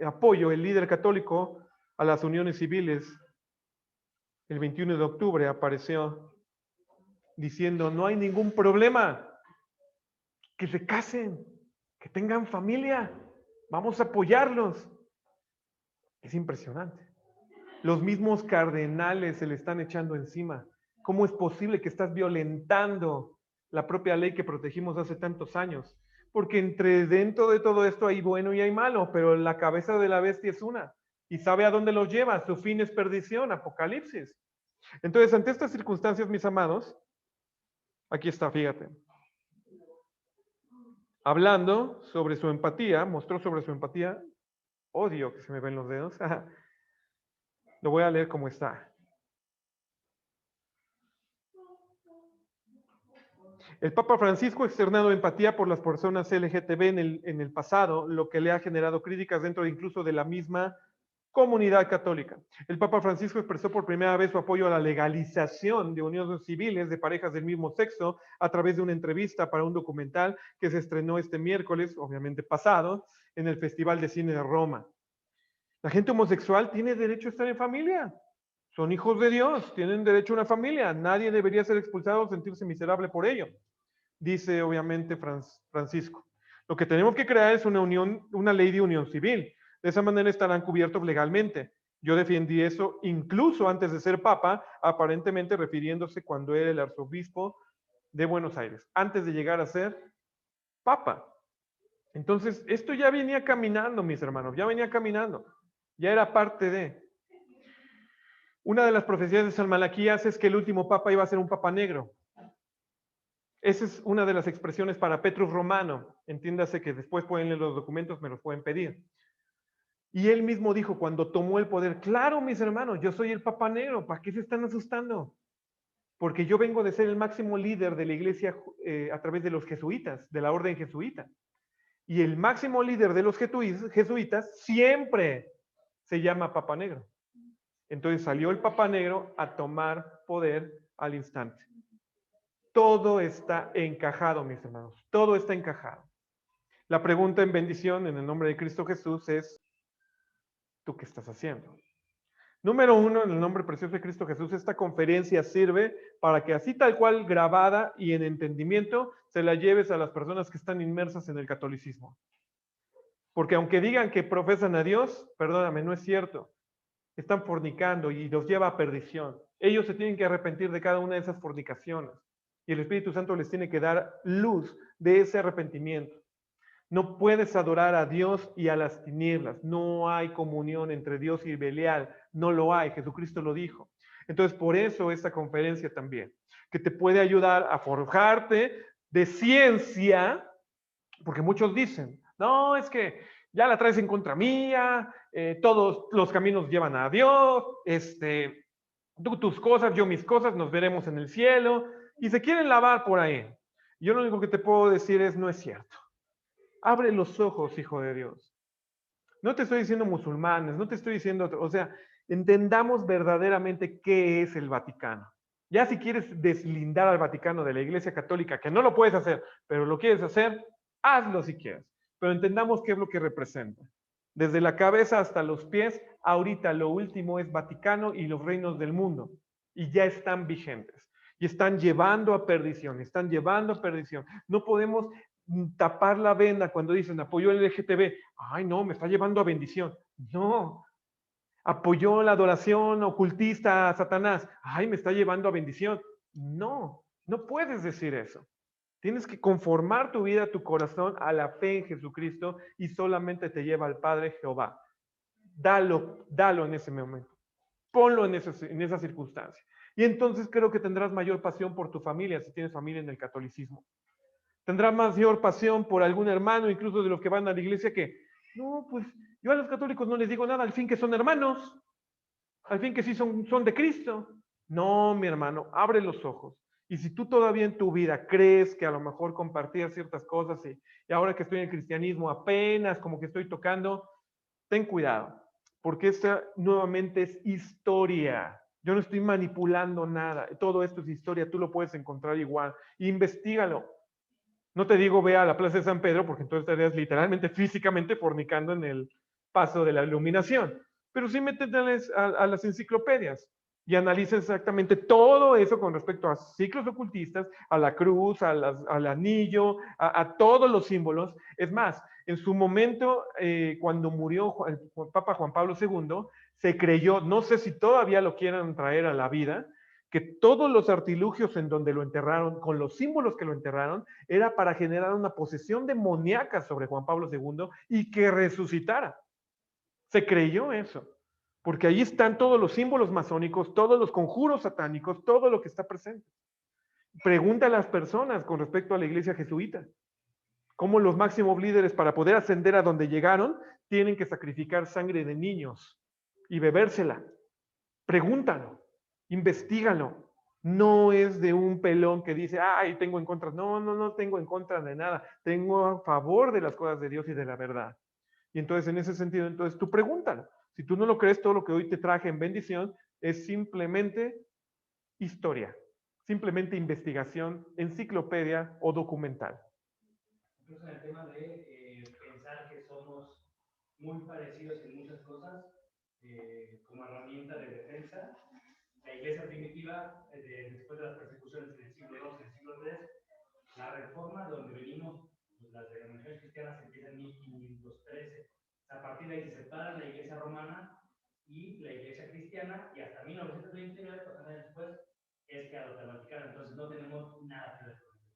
apoyo, el líder católico a las uniones civiles, el 21 de octubre apareció diciendo, no hay ningún problema, que se casen, que tengan familia, vamos a apoyarlos. Es impresionante. Los mismos cardenales se le están echando encima. ¿Cómo es posible que estás violentando la propia ley que protegimos hace tantos años? Porque dentro de todo esto hay bueno y hay malo, pero la cabeza de la bestia es una. Y sabe a dónde los lleva. Su fin es perdición, Apocalipsis. Entonces, ante estas circunstancias, mis amados, aquí está, fíjate. Hablando sobre su empatía, mostró sobre su empatía. Odio que se me ven los dedos. Lo voy a leer como está. El Papa Francisco ha externado empatía por las personas LGTB en el pasado, lo que le ha generado críticas dentro incluso de la misma comunidad católica. El Papa Francisco expresó por primera vez su apoyo a la legalización de uniones civiles de parejas del mismo sexo a través de una entrevista para un documental que se estrenó este miércoles, obviamente pasado, en el Festival de Cine de Roma. La gente homosexual tiene derecho a estar en familia. Son hijos de Dios, tienen derecho a una familia. Nadie debería ser expulsado o sentirse miserable por ello, dice obviamente Francisco. Lo que tenemos que crear es una ley de unión civil. De esa manera estarán cubiertos legalmente. Yo defendí eso incluso antes de ser papa, aparentemente refiriéndose cuando era el arzobispo de Buenos Aires, antes de llegar a ser papa. Entonces, esto ya venía caminando, mis hermanos, ya venía caminando. Ya era parte de. Una de las profecías de San Malaquías es que el último papa iba a ser un papa negro. Esa es una de las expresiones para Petrus Romano. Entiéndase que después pueden leer los documentos, me los pueden pedir. Y él mismo dijo cuando tomó el poder, claro, mis hermanos, yo soy el papa negro, ¿para qué se están asustando? Porque yo vengo de ser el máximo líder de la iglesia a través de los jesuitas, de la orden jesuita. Y el máximo líder de los jesuitas siempre se llama Papa Negro. Entonces salió el Papa Negro a tomar poder al instante. Todo está encajado, mis hermanos. Todo está encajado. La pregunta en bendición en el nombre de Cristo Jesús es, ¿tú qué estás haciendo? Número uno, en el nombre precioso de Cristo Jesús, esta conferencia sirve para que así tal cual grabada y en entendimiento, se la lleves a las personas que están inmersas en el catolicismo. Porque aunque digan que profesan a Dios, perdóname, no es cierto. Están fornicando y los lleva a perdición. Ellos se tienen que arrepentir de cada una de esas fornicaciones. Y el Espíritu Santo les tiene que dar luz de ese arrepentimiento. No puedes adorar a Dios y a las tinieblas. No hay comunión entre Dios y Belial. No lo hay. Jesucristo lo dijo. Entonces, por eso esta conferencia también, que te puede ayudar a forjarte de ciencia, porque muchos dicen, no, es que ya la traes en contra mía, todos los caminos llevan a Dios, tú tus cosas, yo mis cosas, nos veremos en el cielo, y se quieren lavar por ahí. Yo lo único que te puedo decir es, no es cierto. Abre los ojos, hijo de Dios. No te estoy diciendo musulmanes, no te estoy diciendo, o sea, entendamos verdaderamente qué es el Vaticano. Ya si quieres deslindar al Vaticano de la Iglesia Católica, que no lo puedes hacer, pero lo quieres hacer, hazlo si quieres. Pero entendamos qué es lo que representa. Desde la cabeza hasta los pies, ahorita lo último es Vaticano y los reinos del mundo. Y ya están vigentes. Y están llevando a perdición, están llevando a perdición. No podemos tapar la venda cuando dicen apoyó el LGTB. Ay, no, me está llevando a bendición. No. Apoyó la adoración ocultista a Satanás. Ay, me está llevando a bendición. No, no puedes decir eso. Tienes que conformar tu vida, tu corazón a la fe en Jesucristo y solamente te lleva al Padre Jehová. Dalo en ese momento. Ponlo en esa circunstancia. Y entonces creo que tendrás mayor pasión por tu familia si tienes familia en el catolicismo. Tendrás mayor pasión por algún hermano, incluso de los que van a la iglesia, que, no, pues yo a los católicos no les digo nada, al fin que son hermanos, al fin que sí son de Cristo. No, mi hermano, abre los ojos. Y si tú todavía en tu vida crees que a lo mejor compartías ciertas cosas y ahora que estoy en el cristianismo apenas como que estoy tocando, ten cuidado, porque esta nuevamente es historia. Yo no estoy manipulando nada, todo esto es historia, tú lo puedes encontrar igual. Investígalo. No te digo ve a la Plaza de San Pedro, porque entonces estarías literalmente, físicamente fornicando en el paso de la iluminación. Pero sí métete a las enciclopedias y analiza exactamente todo eso con respecto a ciclos ocultistas, a la cruz, al anillo, a todos los símbolos. Es más, en su momento, cuando murió el Papa Juan Pablo II, se creyó, no sé si todavía lo quieran traer a la vida, que todos los artilugios en donde lo enterraron, con los símbolos que lo enterraron, era para generar una posesión demoníaca sobre Juan Pablo II y que resucitara. Se creyó eso, porque ahí están todos los símbolos masónicos, todos los conjuros satánicos, todo lo que está presente. Pregunta a las personas con respecto a la iglesia jesuita, cómo los máximos líderes para poder ascender a donde llegaron tienen que sacrificar sangre de niños y bebérsela. Pregúntalo. Investígalo. No es de un pelón que dice, ay, tengo en contra. No tengo en contra de nada. Tengo a favor de las cosas de Dios y de la verdad. Y entonces, en ese sentido, entonces tú pregúntalo. Si tú no lo crees, todo lo que hoy te traje en bendición es simplemente historia, simplemente investigación, enciclopedia o documental. Incluso en el tema de pensar que somos muy parecidos en muchas cosas, como herramienta de defensa. La iglesia primitiva, después de las persecuciones en el siglo II, en el siglo III, la reforma donde venimos, pues, las denominaciones cristianas empiezan en 1513. A partir de ahí se separa la iglesia romana y la iglesia cristiana, y hasta 1929, pues años después, es que adopta el Vaticano. Entonces no tenemos nada que ver con eso.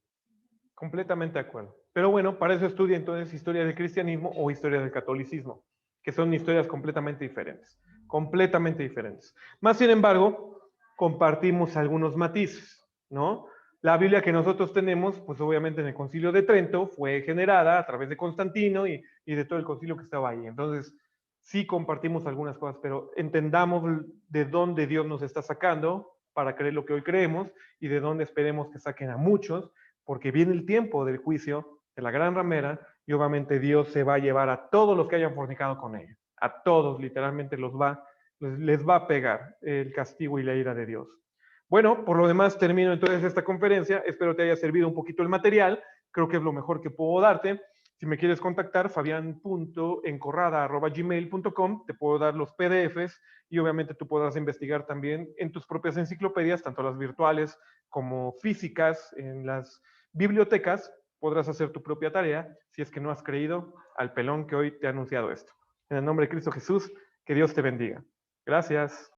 Completamente de acuerdo. Pero bueno, para eso estudia entonces historia del cristianismo o historia del catolicismo, que son historias completamente diferentes. Completamente diferentes. Más sin embargo, compartimos algunos matices, ¿no? La Biblia que nosotros tenemos, pues obviamente en el Concilio de Trento, fue generada a través de Constantino y de todo el concilio que estaba ahí. Entonces, sí compartimos algunas cosas, pero entendamos de dónde Dios nos está sacando para creer lo que hoy creemos y de dónde esperemos que saquen a muchos, porque viene el tiempo del juicio de la gran ramera y obviamente Dios se va a llevar a todos los que hayan fornicado con ella. A todos, literalmente, les va a pegar el castigo y la ira de Dios. Bueno, por lo demás termino entonces esta conferencia. Espero te haya servido un poquito el material. Creo que es lo mejor que puedo darte. Si me quieres contactar, fabian.encorrada@gmail.com, te puedo dar los PDFs y obviamente tú podrás investigar también en tus propias enciclopedias, tanto las virtuales como físicas, en las bibliotecas, podrás hacer tu propia tarea si es que no has creído al pelón que hoy te ha anunciado esto. En el nombre de Cristo Jesús, que Dios te bendiga. Gracias.